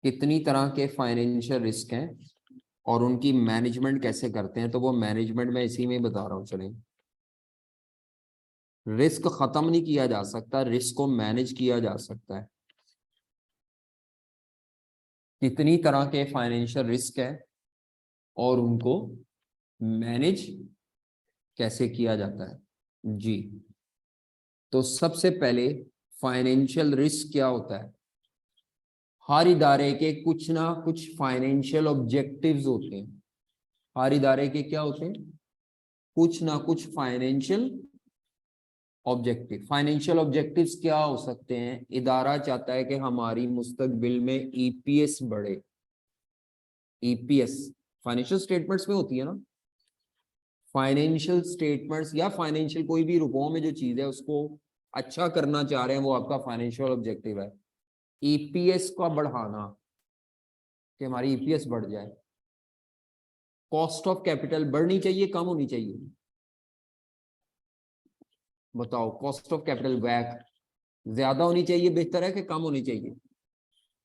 कितनी तरह के फाइनेंशियल रिस्क हैं और उनकी मैनेजमेंट कैसे करते हैं, तो वो मैनेजमेंट मैं इसी में बता रहा हूं। चलें, रिस्क खत्म नहीं किया जा सकता, रिस्क को मैनेज किया जा सकता है। कितनी तरह के फाइनेंशियल रिस्क है और उनको मैनेज कैसे किया जाता है। जी तो सबसे पहले फाइनेंशियल रिस्क क्या होता है? हर इदारे के कुछ ना कुछ फाइनेंशियल ऑब्जेक्टिव्स होते हैं। हर इदारे के क्या होते हैं? कुछ ना कुछ फाइनेंशियल ऑब्जेक्टिव। फाइनेंशियल ऑब्जेक्टिव्स क्या हो सकते हैं? इदारा चाहता है कि हमारी मुस्तकबिल में ईपीएस बढ़े। ईपीएस फाइनेंशियल स्टेटमेंट्स में होती है ना, फाइनेंशियल स्टेटमेंट्स या फाइनेंशियल कोई भी रुपयों में जो चीज है उसको अच्छा करना चाह रहे हैं, वो आपका फाइनेंशियल ऑब्जेक्टिव है। ईपीएस का बढ़ाना, कि हमारी ईपीएस बढ़ जाए। कॉस्ट ऑफ कैपिटल बढ़नी चाहिए, कम होनी चाहिए? बताओ, कॉस्ट ऑफ कैपिटल वैक ज्यादा होनी चाहिए बेहतर है कि कम होनी चाहिए?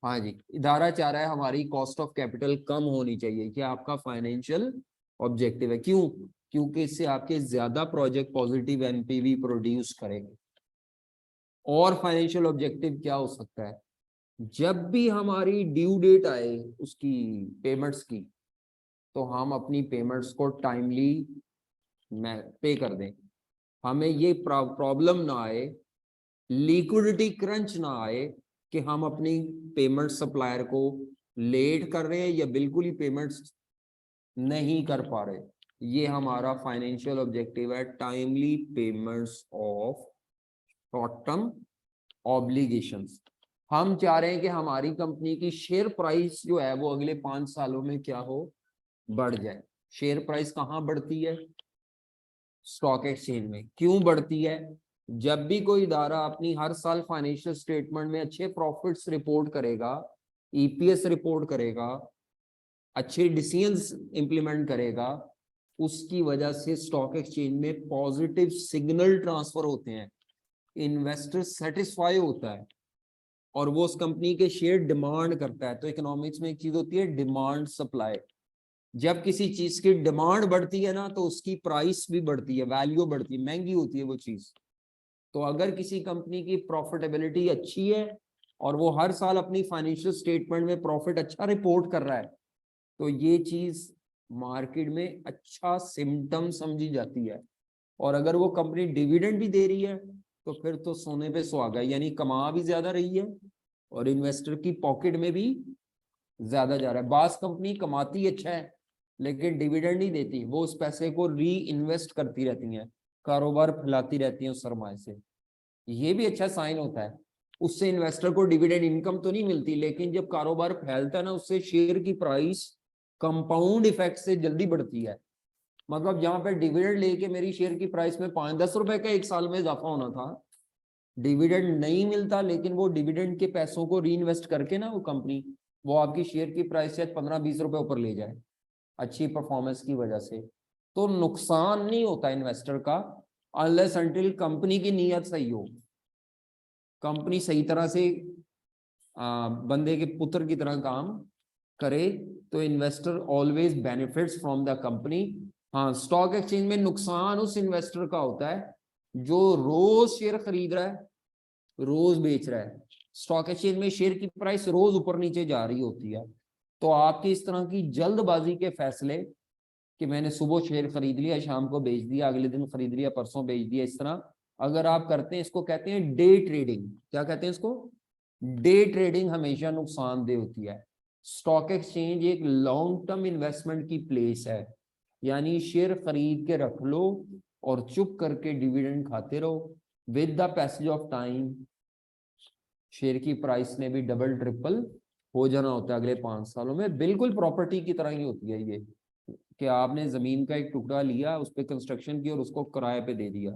हाँ जी, इदारा चाह रहा है हमारी कॉस्ट ऑफ कैपिटल कम होनी चाहिए, क्या आपका फाइनेंशियल ऑब्जेक्टिव है। क्यों? क्योंकि इससे आपके ज्यादा प्रोजेक्ट पॉजिटिव एनपीवी प्रोड्यूस करेंगे। और फाइनेंशियल ऑब्जेक्टिव क्या हो सकता है? जब भी हमारी ड्यू डेट आए उसकी पेमेंट्स की, तो हम अपनी पेमेंट्स को टाइमली पे कर दें। हमें ये प्रॉब्लम ना आए, लिक्विडिटी क्रंच ना आए कि हम अपनी पेमेंट सप्लायर को लेट कर रहे हैं या बिल्कुल ही पेमेंट्स नहीं कर पा रहे। ये हमारा फाइनेंशियल ऑब्जेक्टिव है, timely payments of short term obligations. हम चाह रहे हैं कि हमारी कंपनी की शेयर प्राइस जो है वो अगले 5 सालों में क्या हो, बढ़ जाए। शेयर प्राइस कहाँ बढ़ती है? स्टॉक एक्सचेंज में। क्यों बढ़ती है? जब भी कोई इदारा अपनी हर साल फाइनेंशियल स्टेटमेंट में अच्छे प्रॉफिट्स रिपोर्ट करेगा, ईपीएस रिपोर्ट करेगा, अच्छे डिसीजंस इंप्लीमेंट करेगा, उसकी वजह से स्टॉक एक्सचेंज में पॉजिटिव सिग्नल ट्रांसफर होते हैं, इन्वेस्टर सेटिस्फाई होता है और वो उस कंपनी के शेयर डिमांड करता है। तो इकोनॉमिक्स में एक चीज होती है डिमांड सप्लाई। जब किसी चीज की डिमांड बढ़ती है ना तो उसकी प्राइस भी बढ़ती है, वैल्यू बढ़ती है, महंगी होती है वो चीज। तो अगर किसी कंपनी की प्रॉफिटेबिलिटी अच्छी है और वो हर साल अपनी फाइनेंशियल स्टेटमेंट में प्रॉफिट अच्छा रिपोर्ट कर रहा है, तो ये चीज मार्केट में अच्छा सिम्टम समझी जाती है। और अगर वो कंपनी डिविडेंड भी दे रही है तो फिर तो सोने पे सुहागा है, यानी कमा भी ज्यादा रही है और इन्वेस्टर की पॉकेट में भी ज्यादा जा रहा है। बास कंपनी कमाती अच्छा है लेकिन डिविडेंड नहीं देती, वो उस पैसे को री इन्वेस्ट करती रहती हैं, कारोबार फैलाती रहती हैं उस सरमाए से। ये भी अच्छा साइन होता है। उससे इन्वेस्टर को डिविडेंड इनकम तो नहीं मिलती, लेकिन जब कारोबार फैलता है ना उससे शेयर की प्राइस कंपाउंड इफेक्ट से जल्दी बढ़ती है। मतलब जहां पे डिविडेंड लेके मेरी शेयर की प्राइस में 5-10 रुपए का एक साल में इजाफा होना था, डिविडेंड नहीं मिलता, लेकिन वो डिविडेंड के पैसों को री इन्वेस्ट करके ना वो कंपनी, वो आपकी शेयर की प्राइस शायद 15-20 रुपए ऊपर ले जाए अच्छी परफॉर्मेंस की वजह से। तो नुकसान नहीं होता इन्वेस्टर का अनलेस अनटिल कंपनी की नीयत सही हो, कंपनी सही तरह से बंदे के पुत्र की तरह काम करे, तो investor always benefits from the company. हाँ, स्टॉक एक्सचेंज में नुकसान उस इन्वेस्टर का होता है जो रोज शेयर खरीद रहा है, रोज बेच रहा है। स्टॉक एक्सचेंज में शेयर की प्राइस रोज ऊपर नीचे जा रही होती है। तो आपकी इस तरह की जल्दबाजी के फैसले कि मैंने सुबह शेयर खरीद लिया, शाम को बेच दिया, अगले दिन खरीद लिया, परसों बेच दिया, इस तरह अगर आप करते हैं, इसको कहते हैं डे ट्रेडिंग। क्या कहते हैं इसको? डे ट्रेडिंग हमेशा नुकसानदेह होती है। स्टॉक एक्सचेंज एक लॉन्ग टर्म इन्वेस्टमेंट की प्लेस है, यानी शेयर खरीद के रख लो और चुप करके डिविडेंड खाते रहो। With the passage of time share की प्राइस ने भी डबल ट्रिपल हो जाना होता है अगले 5 सालों में। बिल्कुल प्रॉपर्टी की तरह ही होती है ये, कि आपने जमीन का एक टुकड़ा लिया, उस पर कंस्ट्रक्शन की और उसको किराए पे दे दिया,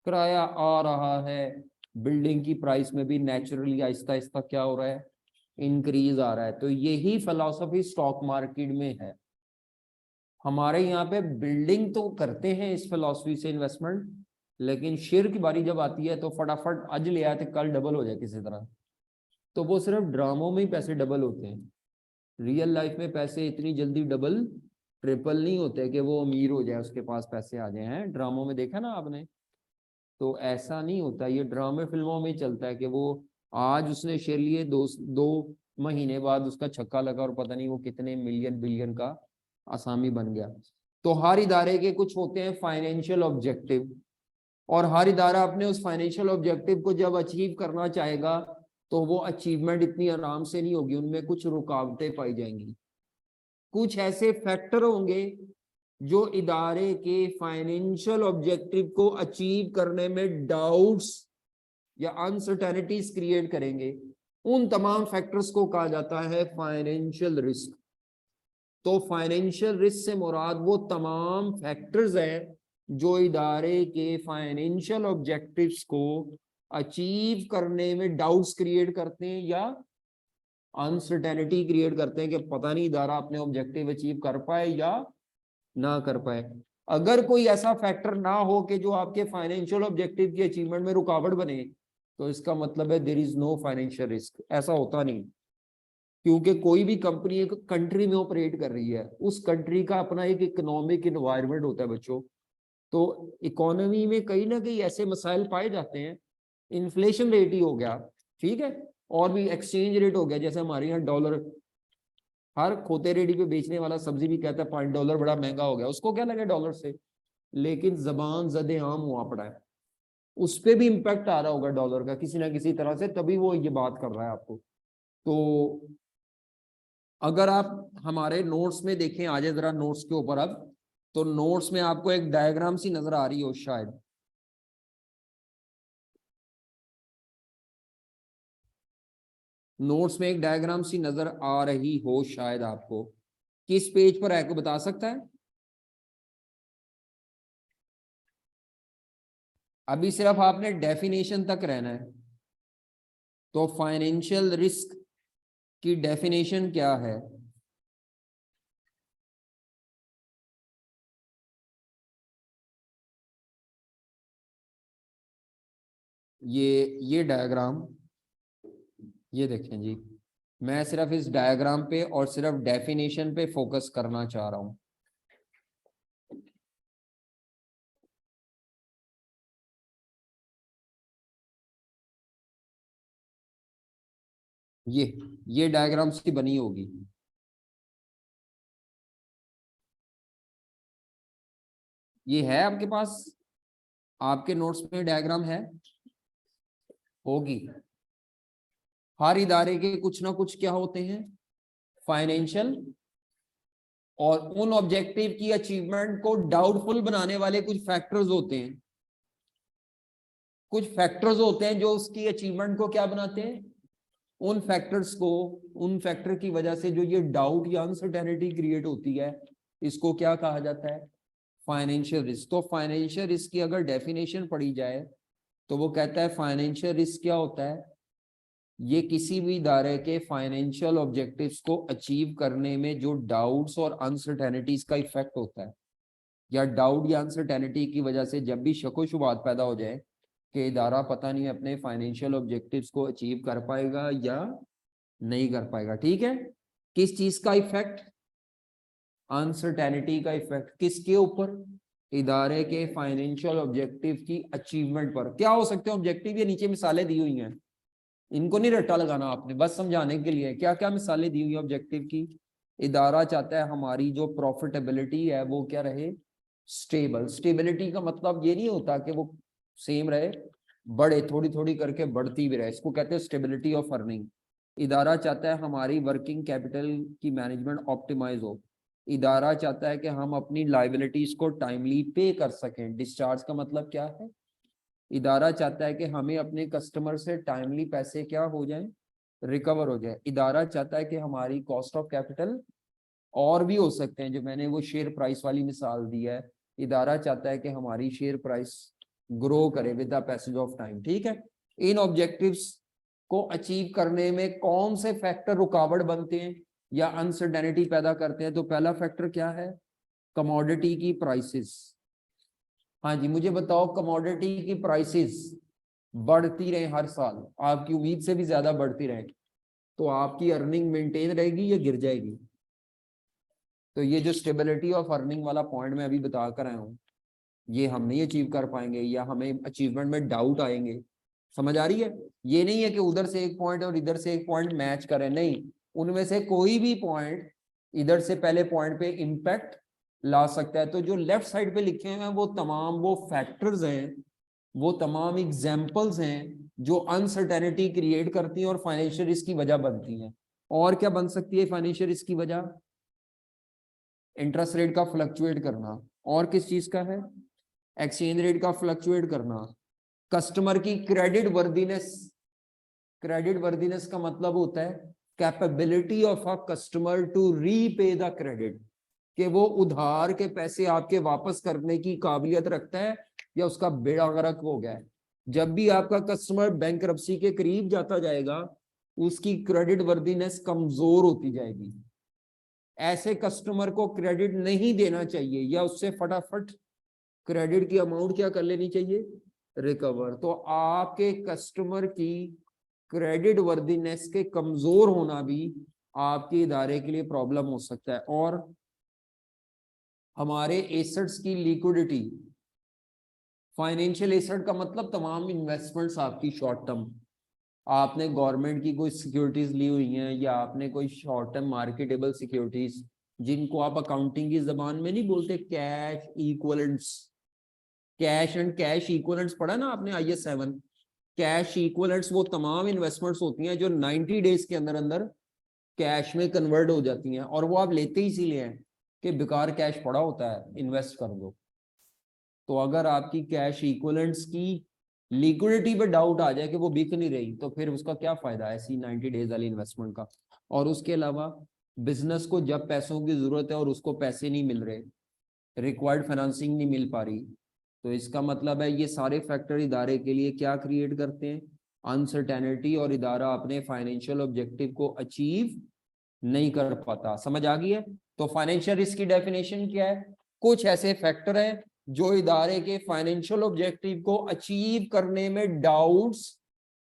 किराया आ रहा है, बिल्डिंग की प्राइस में भी नेचुरली आहिस्ता आहिस्ता क्या हो रहा है, इंक्रीज आ रहा है। तो यही फिलॉसफी स्टॉक मार्केट में है। हमारे यहाँ पे बिल्डिंग तो करते हैं इस फिलॉसफी से इन्वेस्टमेंट, लेकिन शेयर की बारी जब आती है तो फटाफट आज ले आए थे कल डबल हो जाए किसी तरह। तो वो सिर्फ ड्रामों में ही पैसे डबल होते हैं, रियल लाइफ में पैसे इतनी जल्दी डबल ट्रिपल नहीं होते कि वो अमीर हो जाए, उसके पास पैसे आ जाए। हैं ड्रामों में देखा ना आपने, तो ऐसा नहीं होता। ये ड्रामे फिल्मों में ही चलता है कि वो आज उसने शेयर लिए, 2 महीने बाद उसका छक्का लगा और पता नहीं वो कितने मिलियन बिलियन का आसामी बन गया। तो हर इदारे के कुछ होते हैं फाइनेंशियल ऑब्जेक्टिव, और हर इदारा अपने उस फाइनेंशियल ऑब्जेक्टिव को जब अचीव करना चाहेगा तो वो अचीवमेंट इतनी आराम से नहीं होगी, उनमें कुछ रुकावटें पाई जाएंगी। कुछ ऐसे फैक्टर होंगे जो इदारे के फाइनेंशियल ऑब्जेक्टिव को अचीव करने में डाउट्स या अनसर्टेनिटीज क्रिएट करेंगे। उन तमाम फैक्टर्स को कहा जाता है फाइनेंशियल रिस्क। तो फाइनेंशियल रिस्क से मुराद वो तमाम फैक्टर्स हैं जो इदारे के फाइनेंशियल ऑब्जेक्टिव्स को अचीव करने में डाउट्स क्रिएट करते हैं या अनसर्टेनिटी क्रिएट करते हैं कि पता नहीं इदारा अपने ऑब्जेक्टिव अचीव कर पाए या ना कर पाए। अगर कोई ऐसा फैक्टर ना हो कि जो आपके फाइनेंशियल ऑब्जेक्टिव की अचीवमेंट में रुकावट बने, तो इसका मतलब है there is no financial risk. ऐसा होता नहीं, क्योंकि कोई भी कंपनी एक कंट्री में ऑपरेट कर रही है, उस कंट्री का अपना एक इकोनॉमिक इन्वायरमेंट होता है बच्चों। तो इकोनॉमी में कहीं ना कहीं ऐसे मसाइल पाए जाते हैं, इन्फ्लेशन रेट ही हो गया, ठीक है, और भी एक्सचेंज रेट हो गया। जैसे हमारे यहाँ डॉलर, हर खोते रेडी पे बेचने वाला सब्जी भी कहता है $5 बड़ा महंगा हो गया, उसको क्या लगे डॉलर से, लेकिन जबान जदे आम हुआ पड़ा है, उस पर भी इम्पैक्ट आ रहा होगा डॉलर का किसी ना किसी तरह से, तभी वो ये बात कर रहा है आपको। तो अगर आप हमारे नोट्स में देखें, आ जाए जरा नोट्स के ऊपर अब, तो नोट्स में आपको एक डायग्राम सी नजर आ रही हो शायद, नोट्स में एक डायग्राम सी नजर आ रही हो शायद आपको। किस पेज पर है, को बता सकता है? अभी सिर्फ आपने डेफिनेशन तक रहना है। तो फाइनेंशियल रिस्क की डेफिनेशन क्या है? ये डायग्राम, ये देखें जी, मैं सिर्फ इस डायग्राम पे और सिर्फ डेफिनेशन पे फोकस करना चाह रहा हूं। ये डायग्राम से बनी होगी। ये है आपके पास, आपके नोट्स में डायग्राम है, होगी। हर इदारे के कुछ ना कुछ क्या होते हैं, फाइनेंशियल, और उन ऑब्जेक्टिव की अचीवमेंट को डाउटफुल बनाने वाले कुछ फैक्टर्स होते हैं। कुछ फैक्टर्स होते हैं जो उसकी अचीवमेंट को क्या बनाते हैं, उन फैक्टर्स को, उन फैक्टर की वजह से जो ये डाउट या अनसर्टेनिटी क्रिएट होती है, इसको क्या कहा जाता है, फाइनेंशियल रिस्क। तो फाइनेंशियल रिस्क की अगर डेफिनेशन पढ़ी जाए तो वो कहता है फाइनेंशियल रिस्क क्या होता है, ये किसी भी इदारे के फाइनेंशियल ऑब्जेक्टिव्स को अचीव करने में जो डाउट्स और अनसर्टेनिटीज का इफेक्ट होता है, या डाउट या अनसर्टेनिटी की वजह से जब भी शक शुबात पैदा हो जाए कि इदारा पता नहीं अपने फाइनेंशियल ऑब्जेक्टिव्स को अचीव कर पाएगा या नहीं कर पाएगा। ठीक है, किस चीज का इफेक्ट, अनसर्टेनिटी का इफेक्ट किसके ऊपर, इदारे के फाइनेंशियल ऑब्जेक्टिव की अचीवमेंट पर। क्या हो सकते हैं ऑब्जेक्टिव, ये नीचे मिसालें दी हुई हैं, इनको नहीं रट्टा लगाना आपने, बस समझाने के लिए क्या क्या मिसालें दी हुई है ऑब्जेक्टिव की। इदारा चाहता है हमारी जो प्रॉफिटेबिलिटी है वो क्या रहे, स्टेबल। स्टेबिलिटी का मतलब ये नहीं होता कि वो सेम रहे, बढ़े, थोड़ी थोड़ी करके बढ़ती भी रहे, इसको कहते हैं स्टेबिलिटी ऑफ अर्निंग। इदारा चाहता है हमारी वर्किंग कैपिटल की मैनेजमेंट ऑप्टिमाइज हो। इदारा चाहता है कि हम अपनी लाइबिलिटीज को टाइमली पे कर सकें। डिस्चार्ज का मतलब क्या है, इदारा चाहता है कि हमें अपने कस्टमर से टाइमली पैसे क्या हो जाएं, रिकवर हो जाए। इदारा चाहता है कि हमारी कॉस्ट ऑफ कैपिटल, और भी हो सकते हैं जो मैंने वो शेयर प्राइस वाली मिसाल दी है, इदारा चाहता है कि हमारी शेयर प्राइस ग्रो करे with the passage of time. ठीक है, इन ऑब्जेक्टिव्स को अचीव करने में कौन से फैक्टर रुकावट बनते हैं या अनसर्टेनिटी पैदा करते हैं। तो पहला फैक्टर क्या है, कमोडिटी की प्राइसेस। हाँ जी, मुझे बताओ, कमोडिटी की प्राइसेस बढ़ती रहे हर साल, आपकी उम्मीद से भी ज्यादा बढ़ती रहे, तो आपकी अर्निंग मेंटेन रहेगी या गिर जाएगी। तो ये जो स्टेबिलिटी ऑफ अर्निंग वाला पॉइंट मैं अभी बता कर आया हूँ, ये हम नहीं अचीव कर पाएंगे या हमें अचीवमेंट में डाउट आएंगे। समझ आ रही है, ये नहीं है कि उधर से एक पॉइंट और इधर से एक पॉइंट मैच करें, नहीं, उनमें से कोई भी पॉइंट इधर से पहले पॉइंट पे इम्पैक्ट ला सकता है। तो जो लेफ्ट साइड पे लिखे हैं वो तमाम वो फैक्टर्स हैं, वो तमाम एग्जाम्पल्स हैं जो अनसर्टेनिटी क्रिएट करती हैं और फाइनेंशियल रिस्क की वजह बनती हैं। और क्या बन सकती है फाइनेंशियल रिस्क की वजह, इंटरेस्ट रेट का फ्लक्चुएट करना, और किस चीज का है, एक्सचेंज रेट का फ्लक्चुएट करना, कस्टमर की क्रेडिट वर्दीनेस। क्रेडिट वर्दीनेस का मतलब होता है capability of a customer to repay the credit, कि वो उधार के पैसे आपके वापस करने की काबिलियत रखता है या उसका बेड़ा गर्क हो गया है। जब भी आपका कस्टमर बैंकरप्सी के करीब जाता जाएगा, उसकी क्रेडिट वर्दीनेस कमजोर होती जाएगी। ऐसे कस्टमर को क्रेडिट नहीं देना चाहिए या उससे फटाफट क्रेडिट की अमाउंट क्या कर लेनी चाहिए, रिकवर। तो आपके कस्टमर की क्रेडिट वर्दीनेस के कमजोर होना भी आपके इदारे के लिए प्रॉब्लम हो सकता है। और हमारे एसेट्स की लिक्विडिटी, फाइनेंशियल एसेट का मतलब तमाम इन्वेस्टमेंट्स आपकी शॉर्ट टर्म, आपने गवर्नमेंट की कोई सिक्योरिटीज ली हुई हैं या आपने कोई शॉर्ट टर्म मार्केटेबल सिक्योरिटीज, जिनको आप अकाउंटिंग की जबान में नहीं बोलते cash equivalents, cash and cash equivalents पढ़ा ना आपने IS 7। कैश इक्विवेलेंट्स वो तमाम इन्वेस्टमेंट्स होती हैं जो 90 डेज के अंदर अंदर कैश में कन्वर्ट हो जाती हैं, और वो आप लेते ही इसीलिए हैं कि बेकार कैश पड़ा होता है, इन्वेस्ट कर दो। तो अगर आपकी कैश इक्विवेलेंट्स की लिक्विडिटी पे डाउट आ जाए कि वो बिक नहीं रही, तो फिर उसका क्या फायदा ऐसी 90 डेज वाली इन्वेस्टमेंट का। और उसके अलावा बिजनेस को जब पैसों की जरूरत है और उसको पैसे नहीं मिल रहे, रिक्वायर्ड फाइनेंसिंग नहीं मिल पा रही, तो इसका मतलब है ये सारे फैक्टर इदारे के लिए क्या क्रिएट करते हैं, अनसर्टेनिटी, और इदारा अपने फाइनेंशियल ऑब्जेक्टिव को अचीव नहीं कर पाता। समझ आ गई है। तो फाइनेंशियल रिस्क की डेफिनेशन क्या है, कुछ ऐसे फैक्टर हैं जो इदारे के फाइनेंशियल ऑब्जेक्टिव को अचीव करने में डाउट्स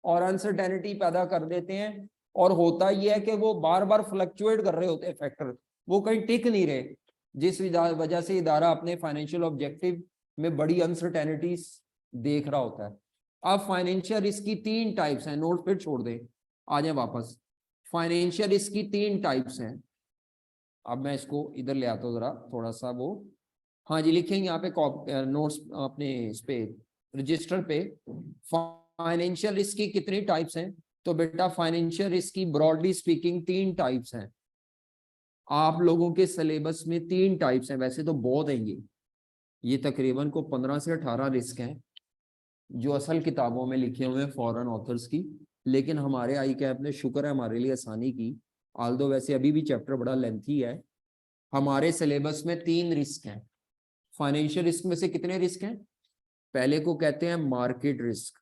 और अनसर्टेनिटी पैदा कर देते हैं, और होता ही है कि वो बार बार फ्लक्चुएट कर रहे होते हैं फैक्टर, वो कहीं टिक नहीं रहे, जिस वजह से इदारा अपने फाइनेंशियल ऑब्जेक्टिव में बड़ी अनसर्टेनिटीज देख रहा होता है। अब फाइनेंशियल रिस्क की 3 टाइप्स हैं, नोट फिर छोड़ दें, आ जाए वापस। फाइनेंशियल रिस्क की 3 टाइप्स हैं। अब मैं इसको इधर ले आता हूँ जरा, थोड़ा सा वो, हाँ जी लिखेंगे यहाँ पे नोट्स अपने इस पे रजिस्टर पे। फाइनेंशियल रिस्क की कितनी टाइप्स हैं? तो बेटा फाइनेंशियल रिस्क की ब्रॉडली स्पीकिंग 3 टाइप्स हैं। आप लोगों के सिलेबस में 3 टाइप्स हैं, वैसे तो बहुत हैं ये तकरीबन को 15 से 18 रिस्क हैं जो असल किताबों में लिखे हुए हैं फॉरेन ऑथर्स की, लेकिन हमारे आई कैप ने शुक्र है हमारे लिए आसानी की, आल्दो वैसे अभी भी चैप्टर बड़ा लेंथी है। हमारे सिलेबस में 3 रिस्क हैं। फाइनेंशियल रिस्क में से कितने रिस्क हैं? पहले को कहते हैं मार्केट रिस्क,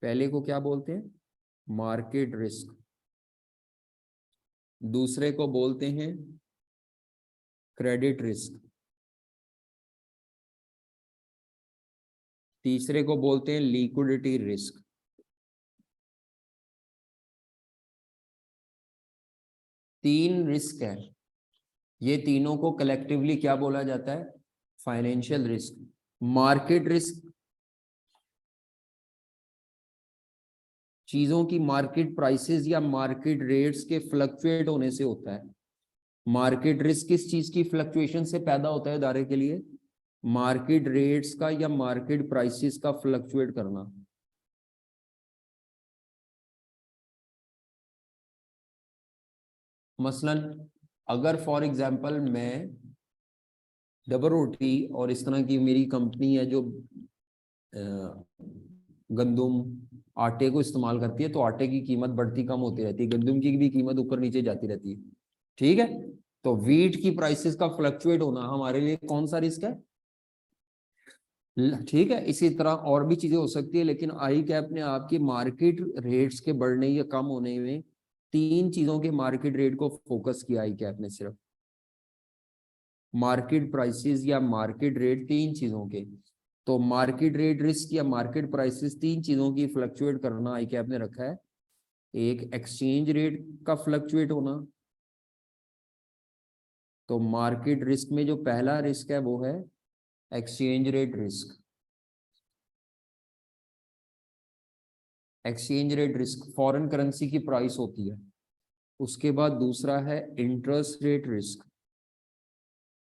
पहले को क्या बोलते हैं? Market risk. दूसरे को बोलते हैं क्रेडिट रिस्क। तीसरे को बोलते हैं लिक्विडिटी रिस्क। तीन रिस्क है, ये तीनों को कलेक्टिवली क्या बोला जाता है? Financial risk. मार्केट रिस्क चीजों की मार्केट प्राइसेस या मार्केट रेट्स के फ्लक्चुएट होने से होता है। मार्केट रिस्क किस चीज की फ्लक्चुएशन से पैदा होता है इदारे के लिए? मार्केट रेट्स का या मार्केट प्राइसेस का फ्लक्चुएट करना। मसलन अगर फॉर एग्जांपल मैं डबल रोटी और इस तरह की मेरी कंपनी है जो गंदुम आटे को इस्तेमाल करती है, तो आटे की कीमत बढ़ती कम होती रहती है, गंदुम की भी कीमत ऊपर नीचे जाती रहती है, ठीक है। तो वीट की प्राइसेस का फ्लक्चुएट होना हमारे लिए कौन सा रिस्क है? ठीक है। इसी तरह और भी चीजें हो सकती है, लेकिन आई कैप ने आपकी मार्केट रेट्स के बढ़ने या कम होने में 3 चीजों के मार्केट रेट को फोकस किया आई कैप ने, सिर्फ मार्केट प्राइसेस या मार्केट रेट 3 चीजों के। तो मार्केट रेट रिस्क या मार्केट प्राइसेस 3 चीजों की फ्लक्चुएट करना आई कैप ने रखा है। एक एक्सचेंज रेट का फ्लक्चुएट होना, तो मार्केट रिस्क में जो पहला रिस्क है वो है exchange rate risk. Exchange rate risk foreign currency की प्राइस होती है। उसके बाद दूसरा है इंटरेस्ट रेट रिस्क।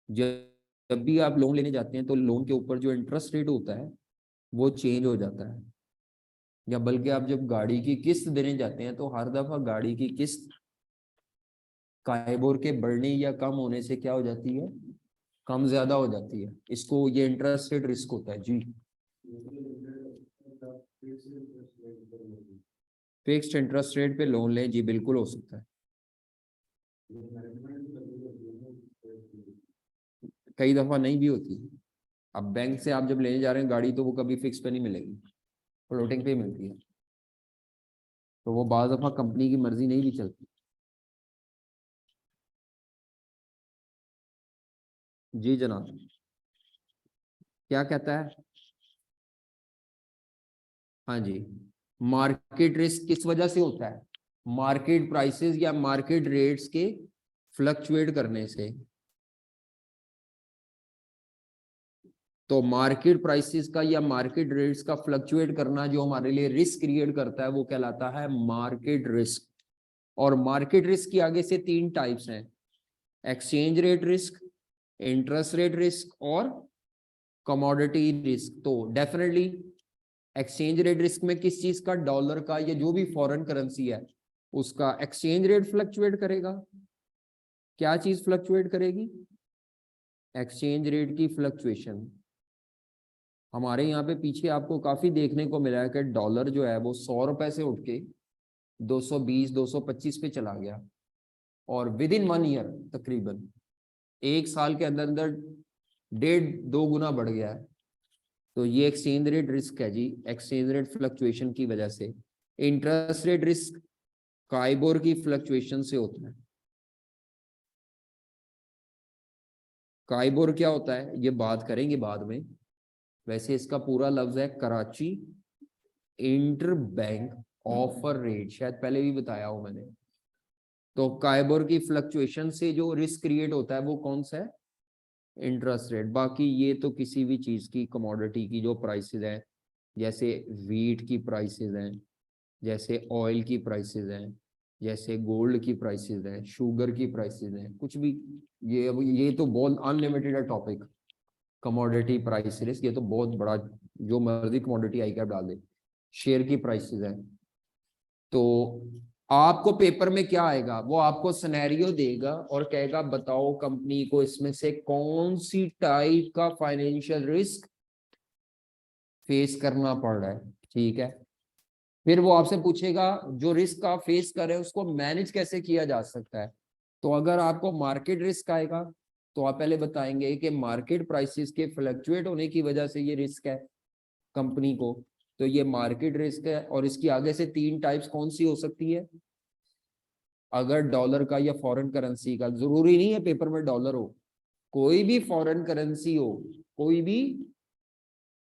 जब भी आप लोन लेने जाते हैं तो लोन के ऊपर जो इंटरेस्ट रेट होता है वो चेंज हो जाता है, या बल्कि आप जब गाड़ी की किस्त देने जाते हैं तो हर दफा गाड़ी की किस्त काइबोर के बढ़ने या कम होने से क्या हो जाती है? कम ज्यादा हो जाती है। इसको ये इंटरेस्ट रेट रिस्क होता है जी। फिक्स्ड इंटरेस्ट रेट पे लोन लें जी, बिल्कुल हो सकता है। कई दफा नहीं भी होती। अब बैंक से आप जब लेने जा रहे हैं गाड़ी तो वो कभी फिक्स पे नहीं मिलेगी, फ्लोटिंग पे मिलती है, तो वो बाज़ दफा कंपनी की मर्जी नहीं भी चलती। जी जनाब, क्या कहता है? हाँ जी, मार्केट रिस्क किस वजह से होता है? मार्केट प्राइसेस या मार्केट रेट्स के फ्लक्चुएट करने से। तो मार्केट प्राइसेस का या मार्केट रेट्स का फ्लक्चुएट करना जो हमारे लिए रिस्क क्रिएट करता है वो कहलाता है मार्केट रिस्क। और मार्केट रिस्क की आगे से 3 टाइप्स हैं, exchange rate risk, interest rate risk और कमोडिटी रिस्क। तो डेफिनेटली एक्सचेंज रेट रिस्क में किस चीज का, डॉलर का या जो भी फॉरेन करेंसी है उसका एक्सचेंज रेट फ्लक्चुएट करेगा। क्या चीज फ्लक्चुएट करेगी? एक्सचेंज रेट की फ्लक्चुएशन। हमारे यहाँ पे पीछे आपको काफी देखने को मिला है कि डॉलर जो है वो 100 रुपए से उठ के 220 225 पे चला गया, और विद इन 1 ईयर तकरीबन 1 साल के अंदर अंदर 1.5-2 गुना बढ़ गया है। तो ये एक्सचेंज रेट रिस्क है जी, एक्सचेंज रेट फ्लक्चुएशन की वजह से। इंटरेस्ट रेट रिस्क काइबोर की फ्लक्चुएशन से होता है। काइबोर क्या होता है ये बात करेंगे बाद में, वैसे इसका पूरा लफ्ज है Karachi inter bank offer rate शायद पहले भी बताया हो मैंने। तो काइबोर की फ्लक्चुएशन से जो रिस्क क्रिएट होता है वो कौन सा है? Interest rate. बाकी ये तो किसी भी चीज की कमोडिटी की जो प्राइसेस है, जैसे वीट की प्राइसेस हैं, जैसे ऑयल की प्राइसेस हैं, जैसे गोल्ड की प्राइसेस हैं, शुगर की प्राइसेस हैं, कुछ भी, ये तो बहुत अनलिमिटेड है टॉपिक। कमोडिटी प्राइस रिस्क ये तो बहुत बड़ा, जो मर्जी कमोडिटी आई कैप डाल दे। शेयर की प्राइसेस है। तो आपको पेपर में क्या आएगा, वो आपको सिनेरियो देगा और कहेगा बताओ कंपनी को इसमें से कौन सी टाइप का फाइनेंशियल रिस्क फेस करना पड़ रहा है। ठीक है, फिर वो आपसे पूछेगा जो रिस्क आप फेस कर रहे हैं उसको मैनेज कैसे किया जा सकता है। तो अगर आपको मार्केट रिस्क आएगा तो आप पहले बताएंगे कि मार्केट प्राइसेस के फ्लक्चुएट होने की वजह से ये रिस्क है कंपनी को, तो ये मार्केट रिस्क है। और इसकी आगे से 3 टाइप्स कौन सी हो सकती है, अगर डॉलर का या फॉरेन करेंसी का, जरूरी नहीं है पेपर में डॉलर हो, कोई भी फॉरेन करेंसी हो, कोई भी,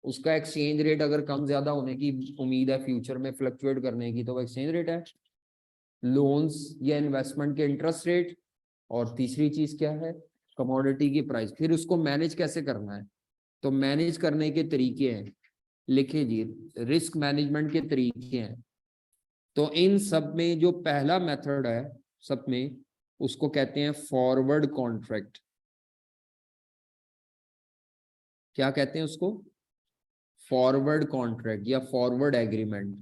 उसका एक्सचेंज रेट अगर कम ज्यादा होने की उम्मीद है फ्यूचर में फ्लक्चुएट करने की, तो वो एक्सचेंज रेट है। लोन्स या इन्वेस्टमेंट के इंटरेस्ट रेट, और तीसरी चीज क्या है, कमोडिटी की प्राइस। फिर उसको मैनेज कैसे करना है, तो मैनेज करने के तरीके हैं, लिखे जी, रिस्क मैनेजमेंट के तरीके हैं। तो इन सब में जो पहला मेथड है सब में, उसको कहते हैं फॉरवर्ड कॉन्ट्रैक्ट। क्या कहते हैं उसको? फॉरवर्ड कॉन्ट्रैक्ट या फॉरवर्ड एग्रीमेंट।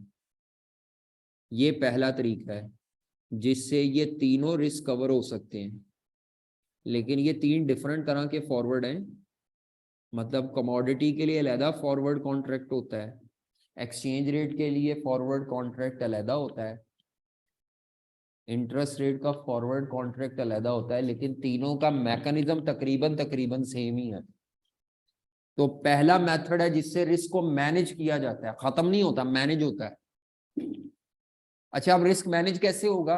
ये पहला तरीका है जिससे ये तीनों रिस्क कवर हो सकते हैं। लेकिन ये 3 डिफरेंट तरह के फॉरवर्ड हैं। मतलब कमोडिटी के लिए अलहदा फॉरवर्ड कॉन्ट्रैक्ट होता है, एक्सचेंज रेट के लिए फॉरवर्ड कॉन्ट्रैक्ट अलहदा होता है, इंटरेस्ट रेट का फॉरवर्ड कॉन्ट्रैक्ट अलहदा होता है, लेकिन तीनों का मैकेनिज्म तकरीबन तकरीबन सेम ही है। तो पहला मेथड है जिससे रिस्क को मैनेज किया जाता है, खत्म नहीं होता, मैनेज होता है। अच्छा, अब रिस्क मैनेज कैसे होगा?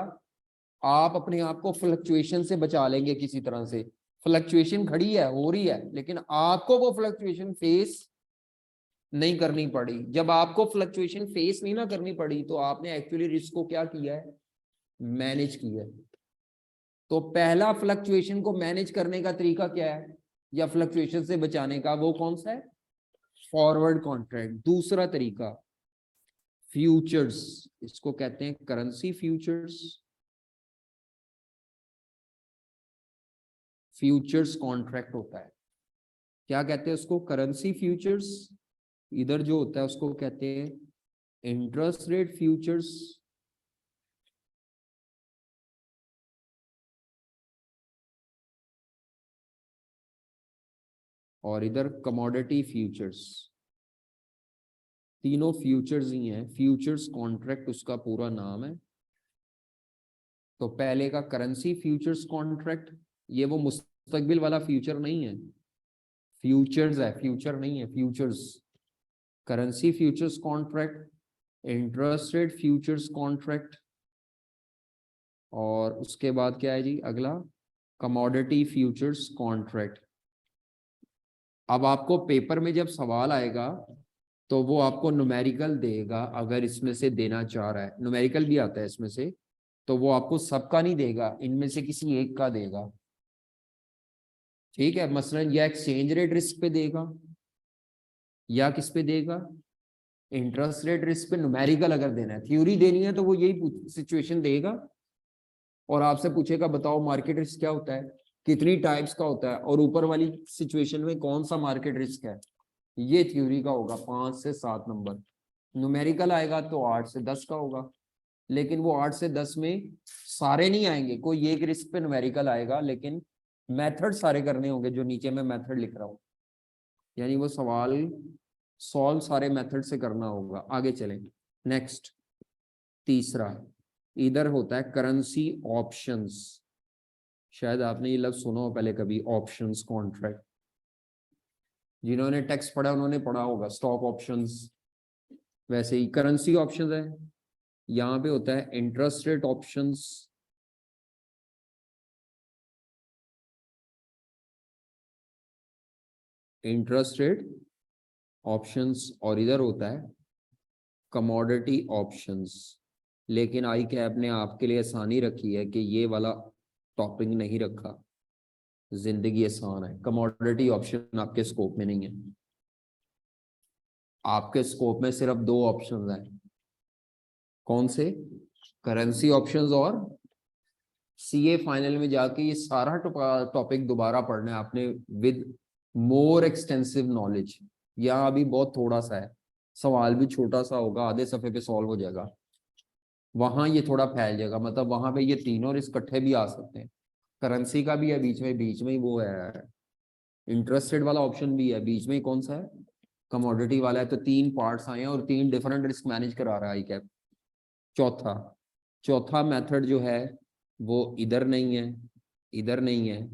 आप अपने आप को फ्लक्चुएशन से बचा लेंगे किसी तरह से। फ्लक्चुएशन खड़ी है, हो रही है, लेकिन आपको वो फ्लक्चुएशन फेस नहीं करनी पड़ी। जब आपको फ्लक्चुएशन फेस नहीं ना करनी पड़ी, तो आपने एक्चुअली रिस्क को क्या किया है, मैनेज किया है। तो पहला फ्लक्चुएशन को मैनेज करने का तरीका क्या है, या फ्लक्चुएशन से बचाने का, वो कौन सा है? Forward contract. दूसरा तरीका फ्यूचर्स, इसको कहते हैं करेंसी फ्यूचर्स। फ्यूचर्स कॉन्ट्रैक्ट होता है, क्या कहते हैं उसको? Currency futures. इधर जो होता है उसको कहते हैं इंटरेस्ट रेट फ्यूचर्स। और इधर कमोडिटी फ्यूचर्स। तीनों फ्यूचर्स ही हैं, फ्यूचर्स कॉन्ट्रैक्ट उसका पूरा नाम है। तो पहले का करेंसी फ्यूचर्स कॉन्ट्रैक्ट, ये वो मुस्तकबिल वाला फ्यूचर नहीं है, फ्यूचर्स है, फ्यूचर नहीं है, futures. Currency futures contract, interest rate futures contract, और उसके बाद क्या है जी अगला, कमोडिटी फ्यूचर्स कॉन्ट्रैक्ट। अब आपको पेपर में जब सवाल आएगा तो वो आपको न्यूमेरिकल देगा, अगर इसमें से देना चाह रहा है, न्यूमेरिकल भी आता है इसमें से, तो वो आपको सबका नहीं देगा, इनमें से किसी एक का देगा। ठीक है, मसलन या एक्सचेंज रेट रिस्क पे देगा, या किस पे देगा, इंटरेस्ट रेट रिस्क पे। न्यूमेरिकल अगर देना है, थ्योरी देनी है, तो वो यही सिचुएशन देगा और आपसे पूछेगा बताओ मार्केट रिस्क क्या होता है, कितनी टाइप्स का होता है, और ऊपर वाली सिचुएशन में कौन सा मार्केट रिस्क है। ये थ्योरी का होगा 5 से 7 नंबर। न्यूमेरिकल आएगा तो 8 से 10 का होगा, लेकिन वो 8 से 10 में सारे नहीं आएंगे, कोई एक रिस्क पे न्यूमेरिकल आएगा, लेकिन मेथड सारे करने होंगे जो नीचे मैं मेथड लिख रहा हूँ। यानी वो सवाल सॉल्व सारे मेथड से करना होगा। आगे चलें, नेक्स्ट तीसरा, इधर होता है करेंसी ऑप्शंस। शायद आपने ये लफ्ज सुना हो पहले कभी, ऑप्शंस कॉन्ट्रैक्ट। जिन्होंने टेक्स्ट पढ़ा उन्होंने पढ़ा होगा स्टॉक ऑप्शंस, वैसे ही करेंसी ऑप्शंस है। यहाँ पे होता है interest rate options, interest rate options, और इधर होता है कमोडिटी ऑप्शंस। लेकिन आई कैप ने आपके लिए आसानी रखी है कि ये वाला टॉपिक नहीं रखा। जिंदगी आसान है। कमोडिटी ऑप्शन आपके स्कोप में नहीं है। आपके स्कोप में सिर्फ दो ऑप्शंस हैं। कौन से? करेंसी ऑप्शंस और सीए फाइनल में जाके ये सारा टॉपिक दोबारा पढ़ना है आपने विद मोर एक्सटेंसिव नॉलेज। यहाँ अभी बहुत थोड़ा सा है, सवाल भी छोटा सा होगा, आधे सफे पे सॉल्व हो जाएगा। वहां ये थोड़ा फैल जाएगा, मतलब वहां पे ये तीनों रिस्क इकट्ठे भी आ सकते हैं। करेंसी का भी है बीच में ही वो है, इंटरेस्ट रेट वाला ऑप्शन भी है बीच में ही, कौन सा है? कमोडिटी वाला है। तो तीन पार्ट्स आए हैं और तीन डिफरेंट रिस्क मैनेज करा रहा है आई कैप। चौथा चौथा मेथड जो है वो इधर नहीं है, इधर नहीं है,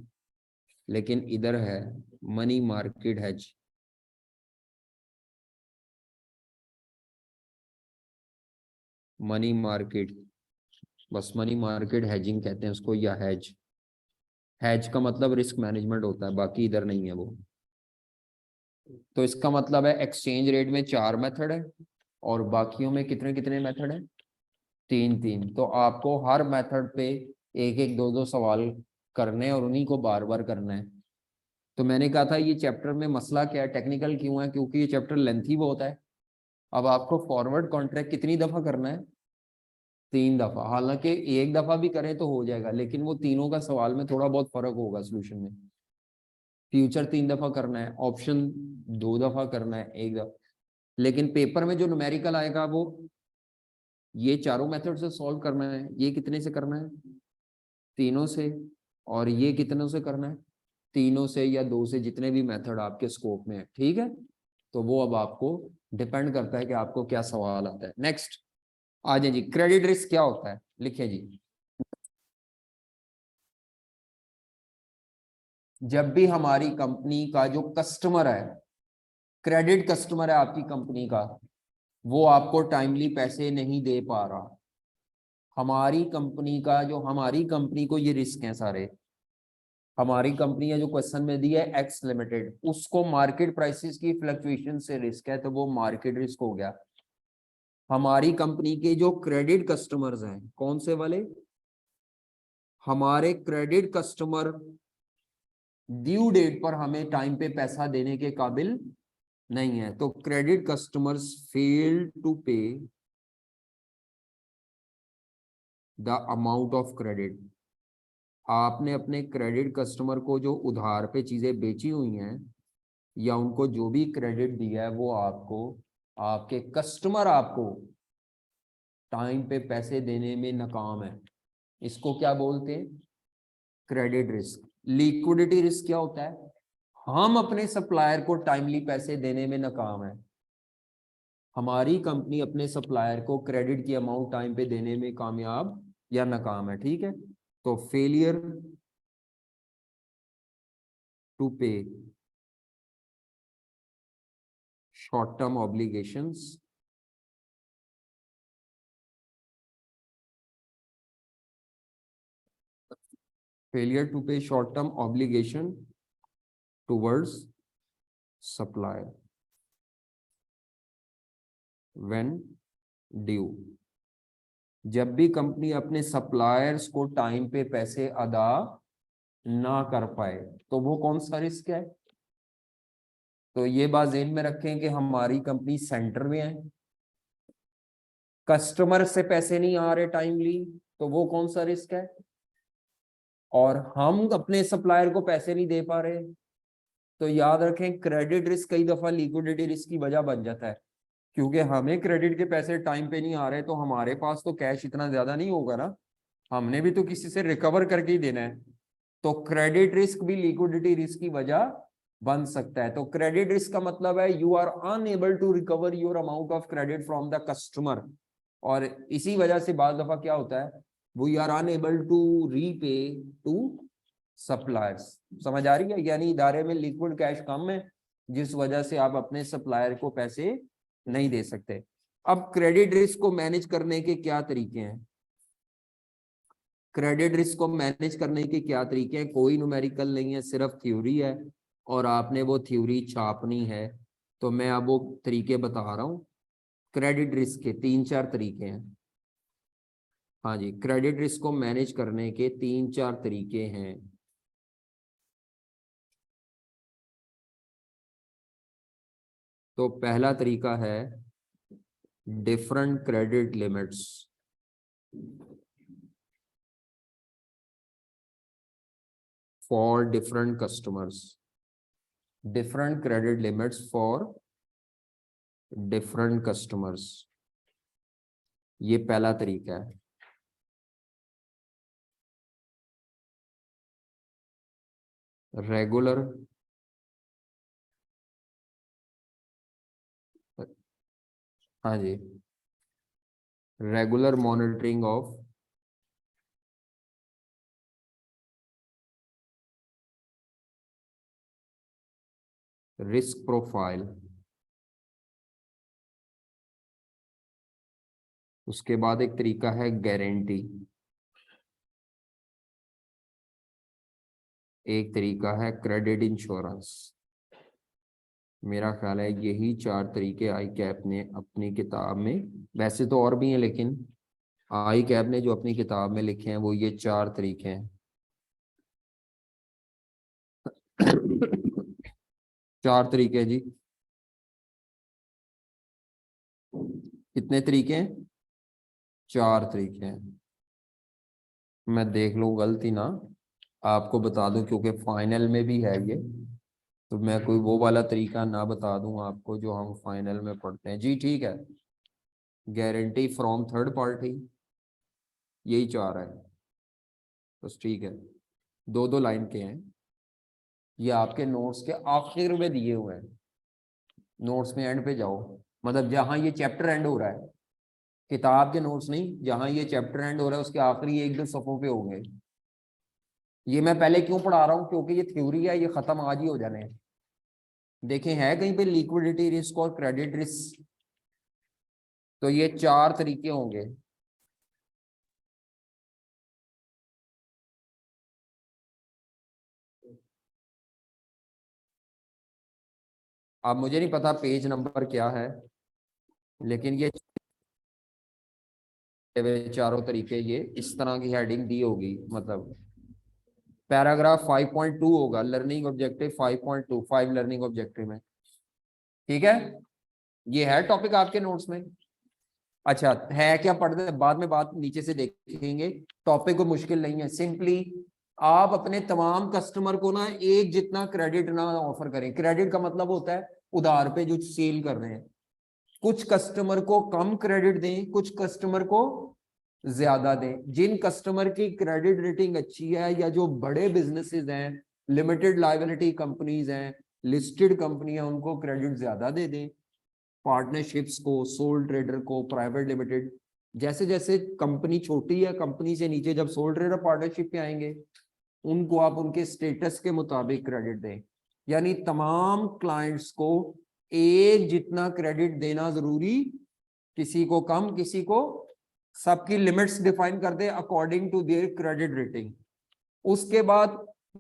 लेकिन इधर है, money market hedge. Money market, बस मनी मार्केट हेजिंग कहते हैं उसको, या हेज। हेज का मतलब रिस्क मैनेजमेंट होता है, बाकी इधर नहीं है वो। तो इसका मतलब है एक्सचेंज रेट में 4 मेथड है और बाकियों में कितने कितने मेथड है? 3 3। तो आपको हर मेथड पे एक एक दो दो सवाल करने हैं और उन्हीं को बार बार करना है। तो मैंने कहा था ये चैप्टर में मसला क्या है, टेक्निकल क्यों है? क्योंकि ये चैप्टर लेंथी बहुत है। अब आपको फॉरवर्ड कॉन्ट्रैक्ट कितनी दफा करना है? 3 दफा। हालांकि एक दफा भी करें तो हो जाएगा, लेकिन वो तीनों का सवाल में थोड़ा बहुत फर्क होगा सोल्यूशन में। फ्यूचर 3 दफा करना है, ऑप्शन 2 दफा करना है, एक दफा। लेकिन पेपर में जो न्यूमेरिकल आएगा वो ये चारों मेथड से सॉल्व करना है। ये कितने से करना है? तीनों से। और ये कितनों से करना है? तीनों से या 2 से, जितने भी मेथड आपके स्कोप में है। ठीक है, तो वो अब आपको डिपेंड करता है कि आपको क्या सवाल आता है। नेक्स्ट आ जाए जी, क्रेडिट रिस्क क्या होता है, लिखिए जी। जब भी हमारी कंपनी का जो कस्टमर है, क्रेडिट कस्टमर है आपकी कंपनी का, वो आपको टाइमली पैसे नहीं दे पा रहा, हमारी कंपनी का जो, हमारी कंपनी को ये रिस्क है सारे। हमारी कंपनी है जो क्वेश्चन में दी है एक्स लिमिटेड, उसको मार्केट प्राइसेस की फ्लक्चुएशन से रिस्क है, तो वो मार्केट रिस्क हो गया। हमारी कंपनी के जो क्रेडिट कस्टमर्स हैं, कौन से वाले? हमारे क्रेडिट कस्टमर ड्यू डेट पर हमें टाइम पे पैसा देने के काबिल नहीं है, तो क्रेडिट कस्टमर्स फेल टू पे द अमाउंट ऑफ क्रेडिट। आपने अपने क्रेडिट कस्टमर को जो उधार पे चीजें बेची हुई हैं या उनको जो भी क्रेडिट दिया है, वो आपको, आपके कस्टमर आपको टाइम पे पैसे देने में नाकाम है। इसको क्या बोलते हैं? Credit risk. लिक्विडिटी रिस्क क्या होता है? हम अपने सप्लायर को टाइमली पैसे देने में नाकाम है। हमारी कंपनी अपने सप्लायर को क्रेडिट की अमाउंट टाइम पे देने में कामयाब या नाकाम है। ठीक है, तो फेलियर टू पे short term obligations, failure to pay short term obligation towards supplier when due। जब भी कंपनी अपने सप्लायर्स को टाइम पे पैसे अदा ना कर पाए, तो वो कौन सा रिस्क है? तो ये बात ध्यान में रखें कि हमारी कंपनी सेंटर में है, कस्टमर से पैसे नहीं आ रहे टाइमली, तो वो कौन सा रिस्क है? और हम अपने सप्लायर को पैसे नहीं दे पा रहे, तो याद रखें क्रेडिट रिस्क कई दफा लिक्विडिटी रिस्क की वजह बन जाता है। क्योंकि हमें क्रेडिट के पैसे टाइम पे नहीं आ रहे, तो हमारे पास तो कैश इतना ज्यादा नहीं होगा ना, हमने भी तो किसी से रिकवर करके ही देना है। तो क्रेडिट रिस्क भी लिक्विडिटी रिस्क की वजह बन सकता है। तो क्रेडिट रिस्क का मतलब है you are unable to recover your amount of credit from the customer. और इसी वजह से बार दफा क्या होता है, we are unable to repay to suppliers. समझ आ रही है? यानी इदारे में लिक्विड कैश कम है, जिस वजह से आप अपने सप्लायर को पैसे नहीं दे सकते। अब क्रेडिट रिस्क को मैनेज करने के क्या तरीके हैं? क्रेडिट रिस्क को मैनेज करने के क्या तरीके हैं? कोई न्यूमेरिकल नहीं है, सिर्फ थ्योरी है और आपने वो थ्योरी छापनी है। तो मैं अब वो तरीके बता रहा हूँ। क्रेडिट रिस्क के 3 4 तरीके हैं। हाँ जी, क्रेडिट रिस्क को मैनेज करने के 3-4 तरीके हैं। तो पहला तरीका है different credit limits for different customers. Different credit limits for different customers, ये पहला तरीका है। रेगुलर, हाँ जी, regular monitoring of risk profile. उसके बाद एक तरीका है गारंटी। एक तरीका है क्रेडिट इंश्योरेंस। मेरा ख्याल है यही 4 तरीके आई कैप ने अपनी किताब में, वैसे तो और भी हैं लेकिन आई कैप ने जो अपनी किताब में लिखे हैं वो ये 4 तरीके हैं। 4 तरीके हैं जी। कितने तरीके हैं? 4 तरीके हैं। मैं देख लूँ गलती ना आपको बता दूं, क्योंकि फाइनल में भी है ये, तो मैं कोई वो वाला तरीका ना बता दूं आपको जो हम फाइनल में पढ़ते हैं। जी ठीक है, गारंटी फ्रॉम थर्ड पार्टी, यही 4 है। बस ठीक है, 2-2 लाइन के हैं। ये आपके नोट्स के आखिर में दिए हुए हैं। नोट्स में एंड पे जाओ, मतलब जहां ये चैप्टर एंड हो रहा है, किताब के नोट्स नहीं, जहां ये चैप्टर एंड हो रहा है उसके आखिरी 1-2 सफ़ों पे होंगे। ये मैं पहले क्यों पढ़ा रहा हूँ, क्योंकि ये थ्योरी है, ये खत्म आज ही हो जाने हैं। देखें है कहीं पे लिक्विडिटी रिस्क और क्रेडिट रिस्क, तो ये 4 तरीके होंगे। अब मुझे नहीं पता पेज नंबर क्या है, लेकिन ये चारों तरीके ये इस तरह की हेडिंग दी होगी। मतलब पैराग्राफ 5.2 होगा, लर्निंग ऑब्जेक्टिव 5.2, 5 लर्निंग ऑब्जेक्टिव में। ठीक है, ये है टॉपिक आपके नोट्स में। अच्छा है क्या, पढ़ते बाद में बात नीचे से देखेंगे। टॉपिक को मुश्किल नहीं है, सिंपली आप अपने तमाम कस्टमर को ना एक जितना क्रेडिट ना ऑफर करें। क्रेडिट का मतलब होता है उधार पे जो सेल कर रहे हैं। कुछ कस्टमर को कम क्रेडिट दें, कुछ कस्टमर को ज्यादा दें। जिन कस्टमर की क्रेडिट रेटिंग अच्छी है या जो बड़े बिजनेसेस हैं, लिमिटेड लायबिलिटी कंपनीज हैं, लिस्टेड कंपनी है, उनको क्रेडिट ज्यादा दे दें। पार्टनरशिप्स को, सोल ट्रेडर को, प्राइवेट लिमिटेड, जैसे जैसे कंपनी छोटी है, कंपनी से नीचे जब सोल ट्रेडर पार्टनरशिप पे आएंगे, उनको आप उनके स्टेटस के मुताबिक क्रेडिट दें। यानी तमाम क्लाइंट्स को एक जितना क्रेडिट देना जरूरी, किसी को कम किसी को, सबकी लिमिट्स डिफाइन कर दे according to their credit rating. उसके बाद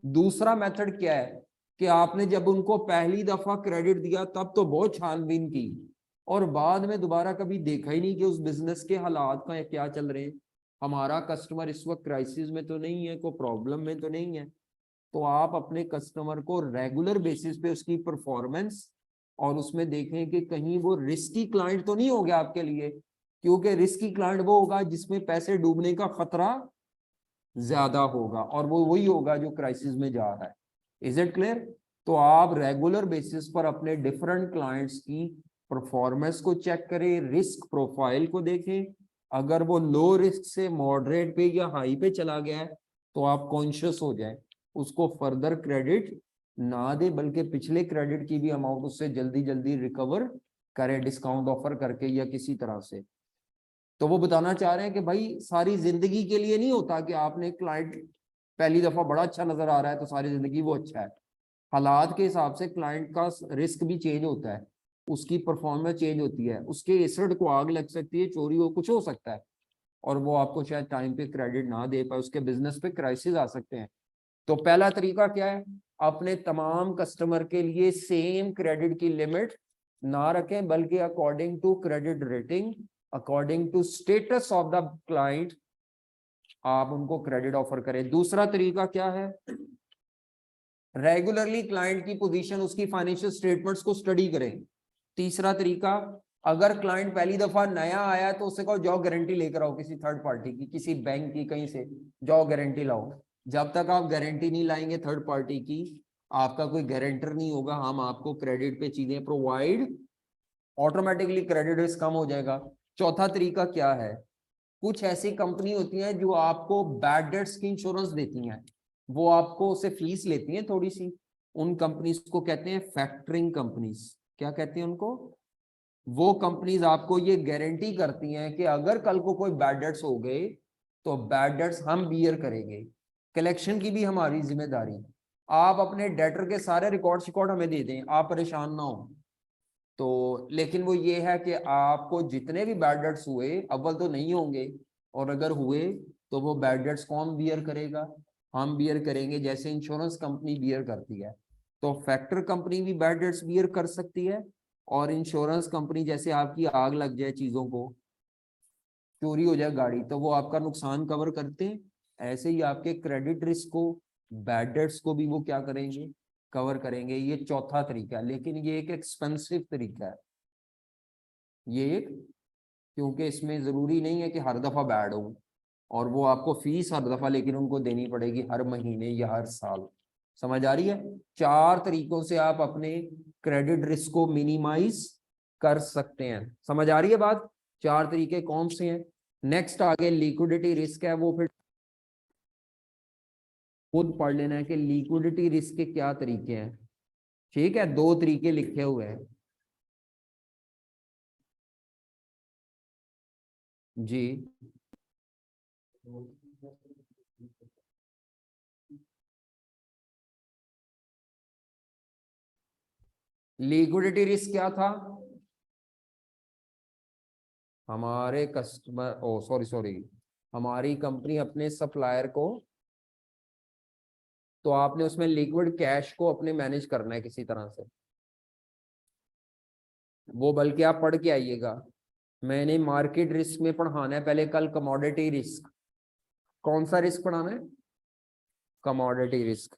दूसरा मेथड क्या है कि आपने जब उनको पहली दफा क्रेडिट दिया तब तो बहुत छानबीन की, और बाद में दोबारा कभी देखा ही नहीं कि उस बिजनेस के हालात का क्या चल रहे हैं, हमारा कस्टमर इस वक्त क्राइसिस में तो नहीं है, कोई प्रॉब्लम में तो नहीं है। तो आप अपने कस्टमर को रेगुलर बेसिस पे उसकी परफॉर्मेंस और उसमें देखें कि कहीं वो रिस्की क्लाइंट तो नहीं हो गया आपके लिए, क्योंकि रिस्की क्लाइंट वो होगा जिसमें पैसे डूबने का खतरा ज्यादा होगा, और वो वही होगा जो क्राइसिस में जा रहा है। Is it clear? तो आप रेगुलर बेसिस पर अपने डिफरेंट क्लाइंट्स की परफॉर्मेंस को चेक करें, रिस्क प्रोफाइल को देखें। अगर वो लो रिस्क से मॉडरेट पे या हाई पे चला गया है तो आप कॉन्शियस हो जाए, उसको फर्दर क्रेडिट ना दे, बल्कि पिछले क्रेडिट की भी अमाउंट उससे जल्दी जल्दी रिकवर करें, डिस्काउंट ऑफर करके या किसी तरह से। तो वो बताना चाह रहे हैं कि भाई सारी जिंदगी के लिए नहीं होता कि आपने क्लाइंट पहली दफा बड़ा अच्छा नजर आ रहा है तो सारी जिंदगी वो अच्छा है। हालात के हिसाब से क्लाइंट का रिस्क भी चेंज होता है, उसकी परफॉर्मेंस चेंज होती है, उसके एसेट को आग लग सकती है, चोरी हो, कुछ हो सकता है, और वो आपको शायद टाइम पे क्रेडिट ना दे पाए, उसके बिजनेस पे क्राइसिस आ सकते हैं। तो पहला तरीका क्या है, अपने तमाम कस्टमर के लिए सेम क्रेडिट की लिमिट ना रखें, बल्कि according to credit rating, according to status of the client, आप उनको क्रेडिट ऑफर करें। दूसरा तरीका क्या है, रेगुलरली क्लाइंट की पोजीशन, उसकी फाइनेंशियल स्टेटमेंट्स को स्टडी करें। तीसरा तरीका, अगर क्लाइंट पहली दफा नया आया है तो उससे कहो जाओ गारंटी लेकर आओ किसी थर्ड पार्टी की, किसी बैंक की, कहीं से जाओ गारंटी लाओ। जब तक आप गारंटी नहीं लाएंगे थर्ड पार्टी की, आपका कोई गारंटर नहीं होगा, हम आपको क्रेडिट पे चीजें प्रोवाइड, ऑटोमेटिकली क्रेडिट रिस्क कम हो जाएगा। चौथा तरीका क्या है, कुछ ऐसी कंपनी होती हैं जो आपको बैड डेट्स की इंश्योरेंस देती हैं, वो आपको उससे फीस लेती हैं थोड़ी सी, उन कंपनीज को कहते हैं फैक्टरिंग कंपनीज। क्या कहते हैं उनको? वो कंपनीज आपको ये गारंटी करती हैं कि अगर कल को कोई बैड डेट्स हो गए तो बैड डेट्स हम बियर करेंगे, कलेक्शन की भी हमारी जिम्मेदारी। आप अपने डेटर के सारे रिकॉर्ड हमें दे दें, आप परेशान ना हो तो, लेकिन वो ये है कि आपको जितने भी बैड डेट्स हुए, अव्वल तो नहीं होंगे, और अगर हुए तो वो बैड डेट्स कौन बियर करेगा? हम बियर करेंगे, जैसे इंश्योरेंस कंपनी बियर करती है। तो फैक्टर कंपनी भी बैड डेट्स बियर कर सकती है, और इंश्योरेंस कंपनी, जैसे आपकी आग लग जाए, चीजों को चोरी हो जाए गाड़ी, तो वो आपका नुकसान कवर करते हैं। ऐसे ही आपके क्रेडिट रिस्क को, बैड डेट्स को भी वो क्या करेंगे? कवर करेंगे। ये चौथा तरीका है, लेकिन ये एक एक्सपेंसिव तरीका है। ये एक, क्योंकि इसमें जरूरी नहीं है कि हर दफा बैड हो, और वो आपको फीस हर दफा लेकिन उनको देनी पड़ेगी हर महीने या हर साल। समझ आ रही है? 4 तरीकों से आप अपने क्रेडिट रिस्क को मिनिमाइज कर सकते हैं। समझ आ रही है बात? 4 तरीके कौन से हैं? नेक्स्ट आगे लिक्विडिटी रिस्क है, वो फिर खुद पढ़ लेना है कि लिक्विडिटी रिस्क के क्या तरीके हैं। ठीक है, 2 तरीके लिखे हुए हैं जी। लिक्विडिटी रिस्क क्या था? हमारे कस्टमर, ओ सॉरी सॉरी, हमारी कंपनी अपने सप्लायर को, तो आपने उसमें लिक्विड कैश को अपने मैनेज करना है किसी तरह से। वो बल्कि आप पढ़ के आइएगा, मैंने मार्केट रिस्क में पढ़ाना है पहले, कल कमोडिटी रिस्क। कौन सा रिस्क पढ़ाना है? कमोडिटी रिस्क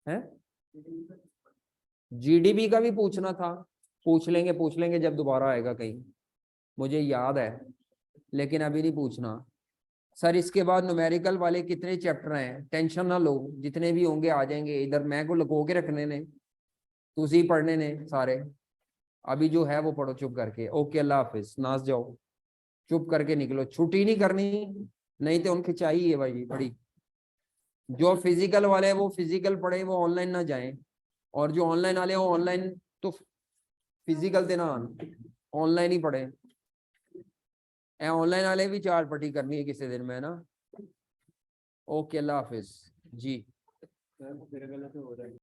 है। जीडीपी का भी पूछना था, पूछ लेंगे जब दोबारा आएगा कहीं, मुझे याद है, लेकिन अभी नहीं पूछना। सर इसके बाद न्यूमेरिकल वाले कितने चैप्टर हैं? टेंशन ना लो, जितने भी होंगे आ जाएंगे, इधर मैं को लगो के रखने ने, तुझी पढ़ने ने सारे। अभी जो है वो पढ़ो चुप करके। ओके, अल्लाह हाफिज, नाच जाओ, चुप करके निकलो, छुट्टी नहीं करनी, नहीं तो उनकी चाहिए भाई बड़ी। जो फिजिकल वाले हैं वो फिजिकल पढ़े, वो ऑनलाइन ना जाएं, और जो ऑनलाइन वाले हो ऑनलाइन, तो फिजिकल देना, ऑनलाइन ही पढ़े। ऑनलाइन वाले भी 4 पट्टी करनी है किसी दिन में ना। ओके, अल्लाह हाफिज जी।